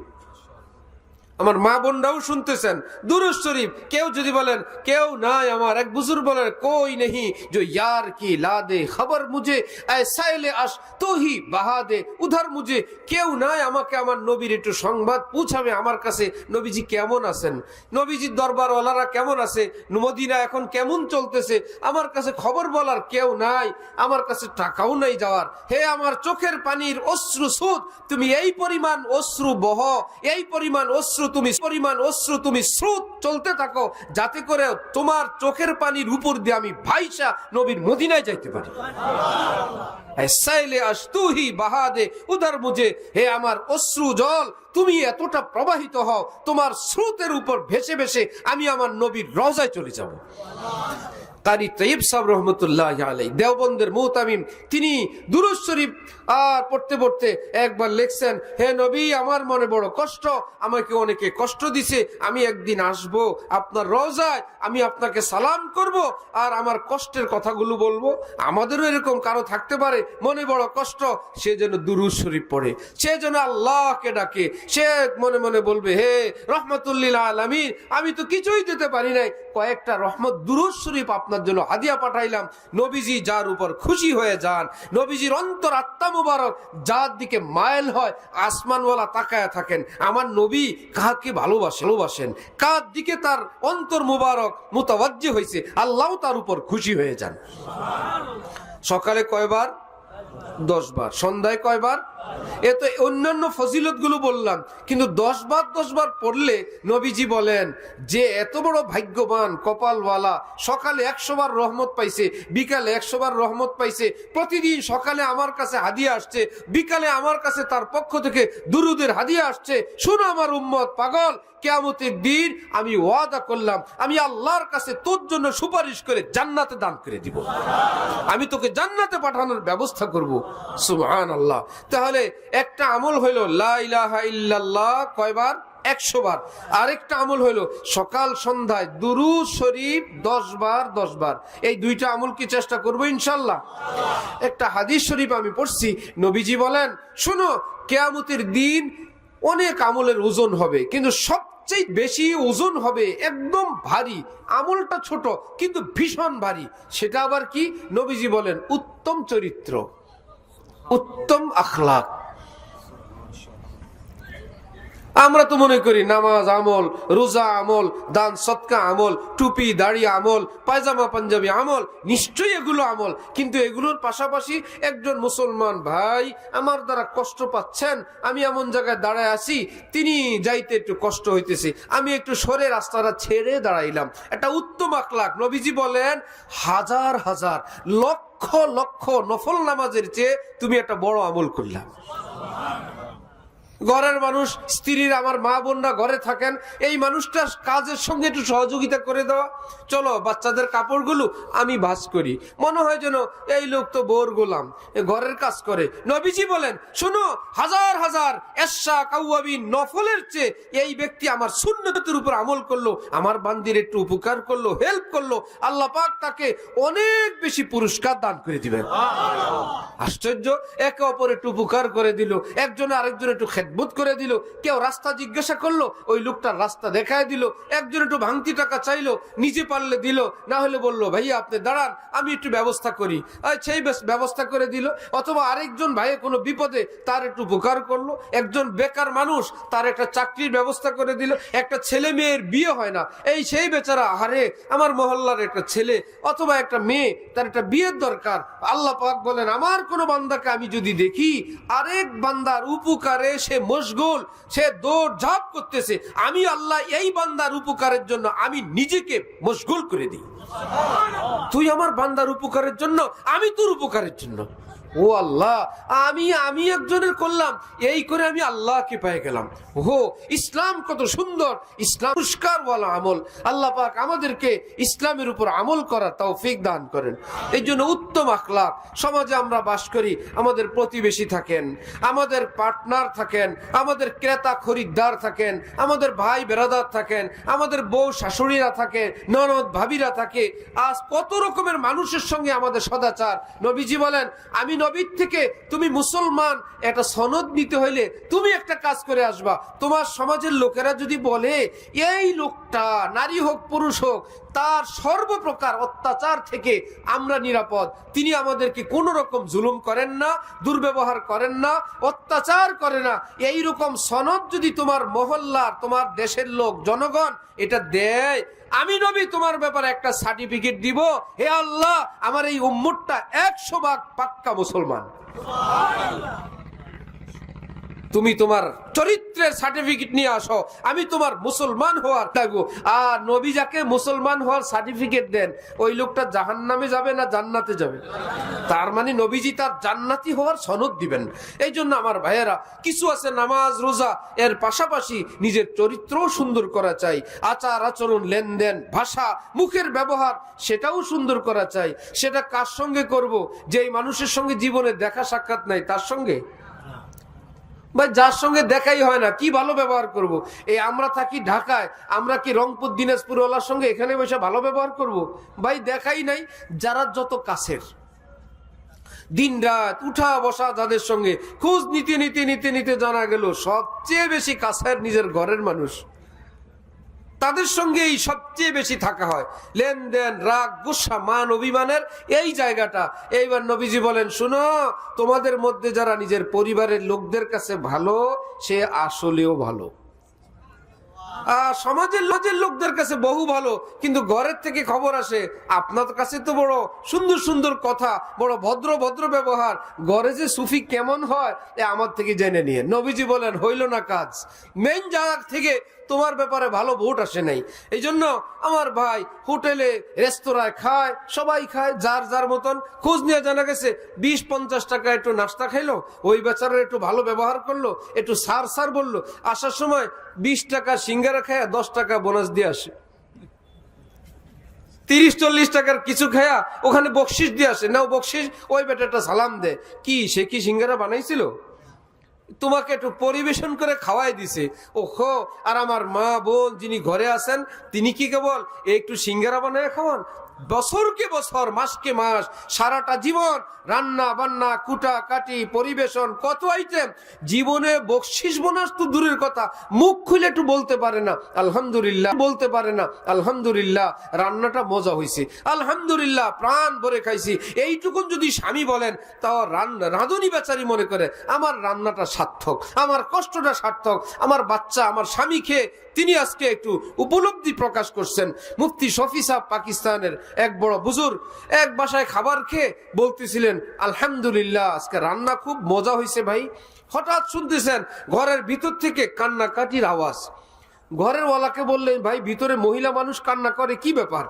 আমার মা বোনরাও শুনতেছেন, দুরূদ শরীফ। কেউ যদি বলেন কেউ নাই, আমার এক বুজুর্গ বলেন, কোই নেহি जो यार की ला दे खबर मुझे ऐसा ले आश तो ही बहा दे उधर मुझे। কেউ নাই আমাকে আমার নবীর একটু সংবাদ পৌঁছাবে আমার কাছে, নবীজি কেমন আছেন, নবীজির দরবারওয়ালারা কেমন আছে, মদিনা এখন কেমন চলতেছে, আমার কাছে খবর বলার কেউ নাই, আমার কাছে টাকাও নাই যাওয়ার। হে আমার চোখের পানির অশ্রু সুদ, তুমি এই পরিমাণ অশ্রু বহ, এই পরিমাণ অশ্রু তুমি স্রোত চলতে থাকো, যাতে করে তোমার চোখের পানির উপর দিয়ে আমি ভাইসা নবীর মদিনায় যাইতে পারি। উদার মুঝে, হে আমার অশ্রু জল, তুমি এতটা প্রবাহিত হও, তোমার স্রোতের উপর ভেসে ভেসে আমি আমার নবীর রওজায় চলে যাব। কারি তৈয়ব সাহেব রহমতুল্লাহ আলাইহি, দেওবন্দের মুতামিম, তিনি দুরূদ শরীফ আর পড়তে পড়তে একবার লিখছেন, হে নবী, আমার মনে বড় কষ্ট, আমাকে অনেকে কষ্ট দিছে, আমি একদিন আসব আপনার রওজায়, আমি আপনাকে সালাম করব আর আমার কষ্টের কথাগুলো বলবো। আমাদেরও এরকম কারো থাকতে পারে মনে বড় কষ্ট, সে যেন দুরূদ শরীফ পড়ে, সে যেন আল্লাহকে ডাকে, সে মনে মনে বলবে, হে রহমাতুল লিল আলামিন, আমি তো কিছুই দিতে পারি নাই, কয়েকটা রহমত দুরূদ শরীফ আপনার জন্য হাদিয়া পাঠাইলাম। নবীজি যার উপর খুশি হয়ে যান, নবীজির অন্তর আত্মা মুবারক যার দিকে মাইল হয়, আসমানওয়ালা তাকায়া থাকেন, আমার নবী কাকে ভালোবাসেন, কার দিকে তার অন্তর মুবারক মুতাওয়াজ্জি হয়েছে, আল্লাহ তার উপর খুশি হয়ে যান। সকালে কয়বার? 10 বার। সন্ধ্যায় কয়বার? এ তো অন্যান্য ফজিলত গুলো বললাম, কিন্তু 10 বার পড়লে নবীজি বলেন যে এত বড় ভাগ্যবান কপালওয়ালা, সকালে 100 বার রহমত পাইছে, বিকালে 100 বার রহমত পাইছে, প্রতিদিন সকালে আমার কাছে হাদিয়া আসছে, বিকালে আমার কাছে তার পক্ষ থেকে দুরুদের হাদিয়া আসছে। শুনো আমার উম্মত পাগল, কিয়ামতের দিন আমি ওয়াদা করলাম আমি আল্লাহর কাছে তোর জন্য সুপারিশ করে জান্নাতে দান করে দিব, আমি তোকে জান্নাতে পাঠানোর ব্যবস্থা করব। সুবহানাল্লাহ। তাহলে একটা আমল হইল লা ইলাহা ইল্লাল্লাহ কয়বার? 100 বার। আরেকটা আমল হইল সকাল সন্ধ্যায় দুরূদ শরীফ 10 বার 10 বার। এই দুইটা আমল কি চেষ্টা করব ইনশাআল্লাহ। একটা হাদিস শরীফ আমি পড়ছি, নবীজি বলেন শুনো কিয়ামতের দিন অনেক আমলের ওজন হবে, কিন্তু সবচেয়ে বেশি ওজন হবে একদম ভারী, আমলটা ছোট কিন্তু ভীষণ ভারী। সেটা আবার কি? নবীজি বলেন উত্তম চরিত্র, উত্তম আখলাক। আমরা তো মনে করি নামাজ আমল, রোজা আমল, দান সদকা আমল, টুপি দাড়ি আমল, পায়জামা পাঞ্জাবি আমল, নিশ্চয়ই এগুলো আমল। কিন্তু এগুলোর পাশাপাশি একজন মুসলমান ভাই আমার দ্বারা কষ্ট পাচ্ছেন, আমি এমন জায়গায় দাঁড়ায় আছি তিনি যাইতে একটু কষ্ট হইতেছে, আমি একটু সরে রাস্তাটা ছেড়ে দাঁড়াইলাম, একটা উত্তম আখলাক। নবীজি বলেন হাজার হাজার লক্ষ লক্ষ নফল নামাজের চেয়ে তুমি একটা বড় আমল করলাম। ঘরের মানুষ, স্ত্রীর, আমার মা বোনরা ঘরে থাকেন, এই মানুষটার কাজের সঙ্গে একটু সহযোগিতা করে দেওয়া। চলো বাচ্চাদের কাপড়গুলো আমি ভাঁজ করি, মনে হয় যেন এই লোক তো বোর গোলাম, ঘরের কাজ করে। নবীজি বলেন শুনো হাজার হাজার এশা কাওয়াবিন নফলের চেয়ে এই ব্যক্তি আমার সুন্নতের উপর আমল করলো, আমার বান্দির একটু উপকার করলো, হেল্প করলো, আল্লাহ পাক তাকে অনেক বেশি পুরস্কার দান করে দিবেন। আশ্চর্য, একে অপর একটু উপকার করে দিল, একজন আরেকজন একটু খেদমত করে দিল, কেউ রাস্তা জিজ্ঞাসা করলো ওই লোকটার রাস্তা দেখায় দিল, একজন একটু ভাঙতি টাকা চাইলো নিজে পারলে দিল, না হলে বললো ভাইয়া আপনি দাঁড়ান আমি একটু ব্যবস্থা করি, সেই ব্যবস্থা করে দিল। অথবা আরেকজন ভাইয়ের কোনো বিপদে তার একটু উপকার করলো, একজন বেকার মানুষ তার একটা চাকরির ব্যবস্থা করে দিল, একটা ছেলে মেয়ের বিয়ে হয় না, এই সেই বেচারা আরে আমার মহল্লার একটা ছেলে অথবা একটা মেয়ে তার একটা বিয়ের দরকার, আল্লাহ পাক বলেন আমার কোন বান্দাকে আমি যদি দেখি আরেক বান্দার উপকারে সে মশগুল, সে দৌড় ঝাঁপ করতেছে, আমি আল্লাহ এই বান্দার উপকারের জন্য আমি নিজেকে মশগুল করে দিই। তুই আমার বান্দার উপকারের জন্য, আমি তোর উপকারের জন্য। ও আল্লাহ, আমি একজনের করলাম, এই করে আমি আল্লাহকে পেয়ে গেলাম। ও ইসলাম কত সুন্দর, ইসলাম পুরস্কারওয়ালা আমল। আল্লাহ পাক আমাদেরকে ইসলামের উপর আমল করার তৌফিক দান করেন। এই জন্য উত্তম আখলাক। সমাজে আমরা বাস করি, আমাদের প্রতিবেশী থাকেন, আমাদের পার্টনার থাকেন, আমাদের ক্রেতা খরিদ্দার থাকেন, আমাদের ভাই বেরাদার থাকেন, আমাদের বউ শাশুড়িরা থাকে, ননদ ভাবিরা থাকে, আজ কত রকমের মানুষের সঙ্গে আমাদের সদাচার। নবীজি বলেন আমি নবীর থেকে তুমি মুসলমান একটা সনদ নিতে হইলে তুমি একটা কাজ করে আসবা। তোমার সমাজের লোকেরা যদি বলে এই লোকটা নারী হোক পুরুষ হোক তার সর্বপ্রকার অত্যাচার থেকে আমরা নিরাপদ, তিনি আমাদেরকে কোনো রকম জুলুম করেন না, দুর্ব্যবহার করেন না, অত্যাচার করে না, এই রকম সনদ যদি তোমার মহল্লার তোমার দেশের লোক জনগণ এটা দেয়, আমি নবী তোমার ব্যাপারে একটা সার্টিফিকেট দিব, হে আল্লাহ আমার এই উম্মতটা 100% পাক্কা মুসলমান। তুমি তোমার চরিত্রের সার্টিফিকেট নিয়ে আসো, আমি তোমার মুসলমান হওয়ার থাকবো। আর নবী যাকে মুসলমান হওয়ার সার্টিফিকেট দেন ওই লোকটা জাহান্নামে যাবে না জান্নাতে যাবে? তার মানে নবীজি তার জান্নাতি হওয়ার সনদ দিবেন। এই জন্য আমার ভাইয়েরা, কিছু আছে নামাজ রোজা এর পাশাপাশি নিজের চরিত্রও সুন্দর করা চাই, আচার আচরণ লেনদেন ভাষা মুখের ব্যবহার সেটাও সুন্দর করা চাই। সেটা কার সঙ্গে করব? যেই মানুষের সঙ্গে জীবনে দেখা সাক্ষাৎ নাই তার সঙ্গে, ভাই যার সঙ্গে দেখাই হয় না কি ভালো ব্যবহার করব? এই আমরা থাকি ঢাকায়, আমরা কি রংপুর দিনাজপুর ওয়ালার সঙ্গে এখানে বসে ভালো ব্যবহার করব? ভাই দেখাই নাই। যারা যত কাছের, দিন রাত উঠা বসা যাদের সঙ্গে খোঁজ নিতে নিতে নিতে নিতে জানা গেল সবচেয়ে বেশি কাছের নিজের ঘরের মানুষ, তাদের সঙ্গেই সবচেয়ে বেশি থাকা হয়। লেনদেন রাগ গুসা মান অভিমানের এই জায়গাটা। এইবার নবীজি বলেন শুনো, তোমাদের মধ্যে যারা নিজের পরিবারের লোকদের কাছে ভালো সে আসলেও ভালো, সমাজের লোকদের কাছে বহু ভালো, কিন্তু ঘরের থেকে খবর আসে আপনার কাছে তো বড় সুন্দর সুন্দর কথা, বড় ভদ্র ভদ্র ব্যবহার, ঘরে যে সুফি কেমন হয় আমার থেকে জেনে নিয়ে। নবীজি বলেন হইল না কাজ, মেইন জায়গা থেকে তোমার ব্যাপারে ভালো ভোট আসে নাই। এই জন্য আমার ভাই হোটেলে রেস্তোরাঁয় খায়, সবাই খায় যার যার মতন, খোঁজ নিয়ে জানা গেছে 20-50 টাকা একটু নাস্তা খাইলো, ওই বেচারার একটু ভালো ব্যবহার করলো, একটু সার বললো, আসার সময় 20 টাকা সিঙ্গারা সিঙ্গারা খায়া 10 টাকা বোনাস দিয়ে আসে, 30-40 টাকার কিছু খায়া ওখানে বকশিস দিয়ে আসে, নাও বকশিস, ওই বেটাটা সালাম দে। কি সে কি সিঙ্গারা বানাইছিল? তোমাকে একটু পরিবেশন করে খাওয়াই দিছে। ওহো, আর আমার মা বোন যিনি ঘরে আছেন তিনি কি কেবল একটু সিঙ্গারা বানায় খাওয়ান? বছরকে বছর, মাসকে মাস, সারাটা জীবন রান্না বান্না, কুটা কাটি, পরিবেশন, কত আইটেম। জীবনে বকশিস বোনাস তো দূরের কথা, মুখ খুলে একটু বলতে পারে না আলহামদুলিল্লাহ, বলতে পারে না আলহামদুলিল্লাহ, রান্নাটা মজা হয়েছে, আলহামদুলিল্লাহ, প্রাণ ভরে খাইছি। এইটুকুন যদি স্বামী বলেন, তাও রাঁধুনি বেচারি মনে করে আমার রান্নাটা সার্থক, আমার কষ্টটা সার্থক, আমার বাচ্চা, আমার স্বামী খেয়ে তিনি আজকে একটু উপলব্ধি প্রকাশ করছেন। মুফতি শফি সাহেব পাকিস্তানের এক বড় বুজুর্গ, এক বাসায় খাবার খেয়ে বলতেছিলেন আলহামদুলিল্লাহ, আজকে রান্না খুব মজা হয়েছে ভাই। হঠাৎ শুনতেছেন ঘরের ভিতর থেকে কান্নাকাটির আওয়াজ। ঘরের ওয়ালাকে বললেন, ভাই ভিতরে মহিলা মানুষ কান্না করে, কি ব্যাপার?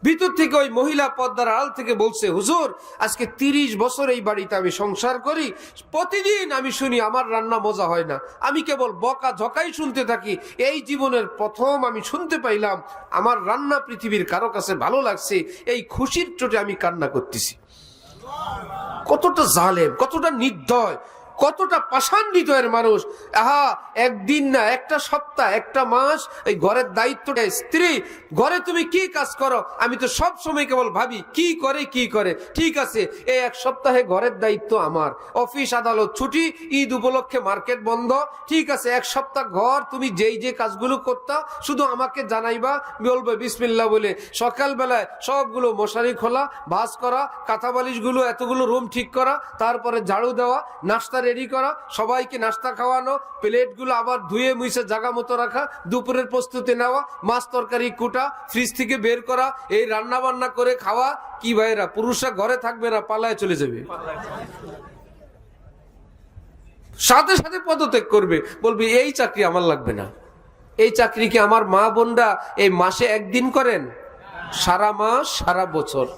ভিতর থেকে ওই মহিলা পর্দার আড়াল থেকে বলছে, হুজুর আজকে 30 বছর এই বাড়িতে আমি সংসার করি, প্রতিদিন আমি শুনি আমার রান্না মজা হয় না, আমি কেবল বকা ঝকাই শুনতে থাকি। এই জীবনের প্রথম আমি শুনতে পাইলাম আমার রান্না পৃথিবীর কারো কাছে ভালো লাগছে, এই খুশির চোটে আমি কান্না করতেছি। কতটা জালেম, কতটা নির্দয়, কতটা পাষাণ হৃদয়ের মানুষ। আহা, একদিন না, একটা সপ্তাহ, একটা মাস এই ঘরের দায়িত্বটা স্ত্রী। ঘরে তুমি কি কাজ করো? আমি তো সব সময় কেবল ভাবি কি করে কি করে। ঠিক আছে, এই এক সপ্তাহে ঘরের দায়িত্ব আমার, অফিস আদালত ছুটি, ঈদ উপলক্ষে মার্কেট বন্ধ। ঠিক আছে, এক সপ্তাহ ঘর তুমি যেই যে কাজগুলো করতা শুধু আমাকে জানাইবা, বলবে বিসমিল্লাহ বলে। সকালবেলায় সবগুলো মশারি খোলা, ভাঁজ করা, কাঁথা বালিশগুলো এতগুলো রুম ঠিক করা, তারপরে ঝাড়ু দেওয়া, নাস্তা রেডি করা, সবাইকে নাস্তা খাওয়ানো, প্লেটগুলো আবার ধুয়ে মুছে জায়গা মতো রাখা, দুপুরের প্রস্তুতি নেওয়া, মাছ তরকারি কুটা, ফ্রিজ থেকে বের করা, এই রান্না বান্না করে খাওয়া। কি ভাইরা, পুরুষরা ঘরে থাকবে না, পালায় চলে যাবে, সাথে সাথে পদত্যাগ করবে, বলবে এই চাকরি আমার লাগবে না। এই চাকরি কি আমার মা বোনরা এই মাসে একদিন করেন? সারা মাস, সারা বছর।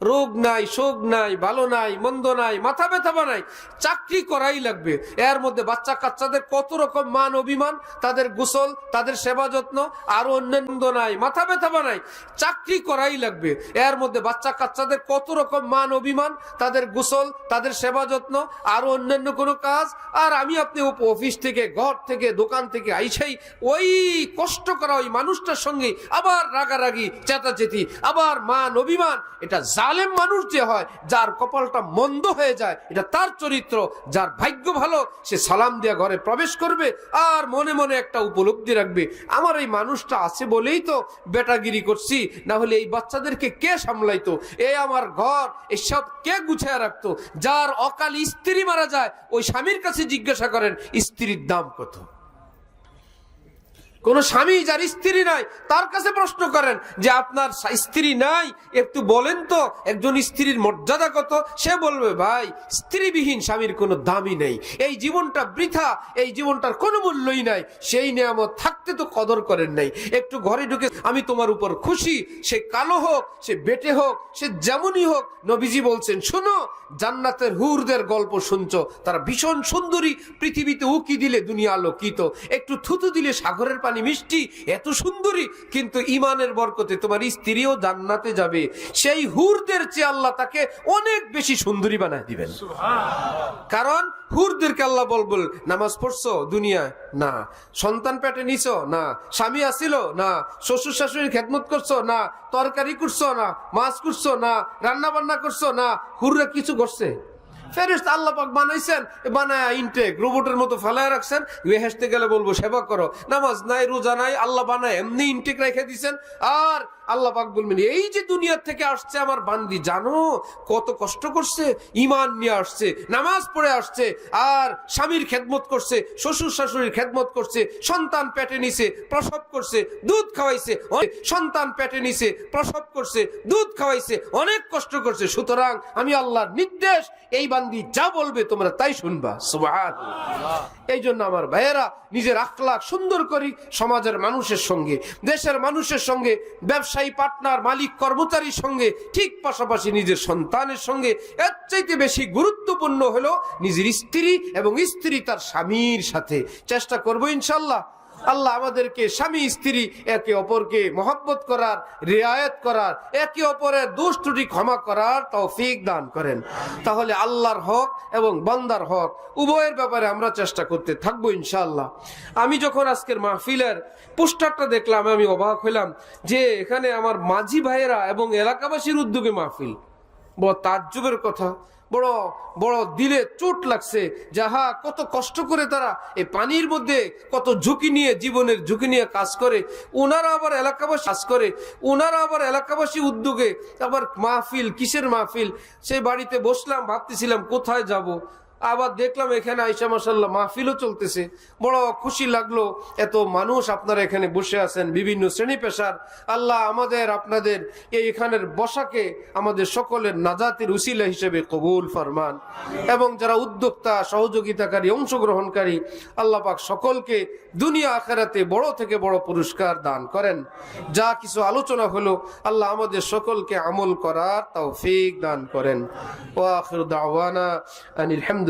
রোগ নাই, শোক নাই, ভালো নাই, মন্দ নাই, মাথা ব্যথা বানাই, চাকরি করাই লাগবে। এর মধ্যে বাচ্চা কাচ্চাদের কত রকম মান অভিমান, তাদের গোসল, তাদের সেবা যত্ন, আরো অন্যান্য নাই, মাথা ব্যথা বানাই, চাকরি করাই লাগবে। এর মধ্যে বাচ্চা কাচ্চাদের কত রকম মান অভিমান, তাদের গোসল, তাদের সেবা যত্ন, আরো অন্যান্য কোনো কাজ। আর আমি আপনি অফিস থেকে, ঘর থেকে, দোকান থেকে আইসাই ওই কষ্ট করা ওই মানুষটার সঙ্গে আবার রাগারাগি, চেতাচেতি, আবার মান অভিমান। এটা জালেম মানুষ যে হয়, যার কপালটা মন্দ হয়ে যায়, এটা তার চরিত্র। যার ভাগ্য ভালো, সে সালাম দিয়া ঘরে প্রবেশ করবে আর মনে মনে একটা উপলব্ধি রাখবে, আমার এই মানুষটা আছে বলেই তো বেটাগিরি করছি, না হলে এই বাচ্চাদেরকে কে সামলাইতো, এই আমার ঘর এসব কে গুছিয়ে রাখতো। যার অকাল স্ত্রী মারা যায়, ওই স্বামীর কাছে জিজ্ঞাসা করেন স্ত্রীর দাম কত। কোন স্বামী যার স্ত্রী নাই তার কাছে প্রশ্ন করেন যে আপনার স্ত্রী নাই, একটু বলেন তো একজন স্ত্রীর মর্যাদা কত। সে বলবে ভাই স্ত্রীবিহীন স্বামীর কোনো দামই নেই, এই জীবনটা বৃথা, এই জীবনটার কোনো মূল্যই নাই, সেই নিয়ামত থাকতে তো কদর করেন নাই। একটু ঘরে ঢুকে আমি তোমার উপর খুশি, সে কালো হোক, সে বেটে হোক, সে যেমনই হোক। নবীজি বলছেন, শোনো জান্নাতের হুরদের গল্প শুনছো, তারা ভীষণ সুন্দরী, পৃথিবীতে উকি দিলে দুনিয়া আলোকিত, একটু থুতু দিলে সাগরের পানি মিষ্টি, এত সুন্দরী, কিন্তু ইমানের বরকতে তোমার স্ত্রীও জান্নাতে যাবে। সেই হুরদের চেয়ে আল্লাহ তাকে অনেক বেশি সুন্দরী বানায় দিবেন। কারণ হুরদেরকে আল্লাহ বলবল, নামাজ পড়ছো দুনিয়ায়? না। সন্তান পেটে নিছো? না। স্বামী আসিল? না। শ্বশুর শাশুড়ির খেদমত করছো? না। তরকারি করছো? না। মাছ করছো? না। রান্না বান্না করছো? না। হুররা কিছু করছে? ফেরেশতা আল্লাহ পাক বানাইছেন, বানায়া ইনটেক রোবটের মতো ফেলায় রাখছেন। বেহেশতে গেলে বলবো সেবা করো, নামাজ নাই, রোজা নাই, আল্লাহ বানায় এমনি ইনটেক রেখে দিয়েছেন। আর আল্লাহ পাক বলবেন, এই যে দুনিয়া থেকে আসছে আমার বান্দি, জানো কত কষ্ট করছে, ইমান নিয়ে আসছে, নামাজ পড়ে আসছে, আর স্বামীর খেদমত করছে, শ্বশুর শাশুড়ির খেদমত করছে, সন্তান পেটে নিছে, প্রসব করছে, দুধ খাওয়াইছে, সন্তান পেটে নিছে, প্রসব করছে, দুধ খাওয়াইছে, অনেক কষ্ট করছে। সুতরাং আমি আল্লাহর নির্দেশ, এই বান্দি যা বলবে তোমরা তাই শুনবা। সুবহানাল্লাহ। এই জন্য আমার ভাইয়েরা, নিজের আখলাক সুন্দর করি, সমাজের মানুষের সঙ্গে, দেশের মানুষের সঙ্গে, ব্যবসায়ী পার্টনার, মালিক কর্মচারীর সঙ্গে, ঠিক পাশাপাশি নিজের সন্তানের সঙ্গে। এর চাইতে বেশি গুরুত্বপূর্ণ হলো নিজের স্ত্রী এবং স্ত্রী তার স্বামীর সাথে। চেষ্টা করবো ইনশাল্লাহ। আল্লাহ আমাদেরকে স্বামী স্ত্রী একে অপরকে মহব্বত করার, রিয়ায়ত করার, একে অপরের দোষ ত্রুটি ক্ষমা করার তৌফিক দান করেন। তাহলে আল্লাহর হক এবং বান্দার হক উভয়ের ব্যাপারে আমরা চেষ্টা করতে থাকবো ইনশাআল্লাহ। আমি যখন আজকের মাহফিলের পোস্টারটা দেখলাম আমি অবাক হইলাম যে এখানে আমার মাঝি ভাইয়েরা এবং এলাকাবাসীর উদ্যোগে মাহফিল। বড় তাজ্জুবের কথা, বড় বড় দিলে চোট লাগছে। যাহা কত কষ্ট করে তারা এই পানির মধ্যে কত ঝুঁকি নিয়ে, জীবনের ঝুঁকি নিয়ে কাজ করে, ওনারা আবার এলাকাবাসী কাজ করে, ওনারা আবার এলাকাবাসী উদ্যোগে আবার মাহফিল। কিসের মাহফিল? সেই বাড়িতে বসলাম, ভাবতেছিলাম কোথায় যাব, আবার দেখলাম এখানে আইসা মাশাআল্লাহ মাহফিলও চলতেছে। বড় খুশি লাগলো, এত মানুষ আপনারা এখানে বসে আছেন, বিভিন্ন শ্রেণী পেশার। আল্লাহ আমাদের আপনাদের এখানের বসাকে আমাদের সকলের নাজাতের উসিলা হিসেবে কবুল ফরমান, এবং যারা উদ্যোক্তা, সহযোগিতাকারী, অংশগ্রহণকারী, আল্লাহ পাক সকলকে দুনিয়া আখিরাতে বড় থেকে বড় পুরস্কার দান করেন। যা কিছু আলোচনা হলো আল্লাহ আমাদের সকলকে আমল করার তৌফিক দান করেন। ওয়া আখিরু দাওয়ানা আনিল হামদুলিল্লাহ।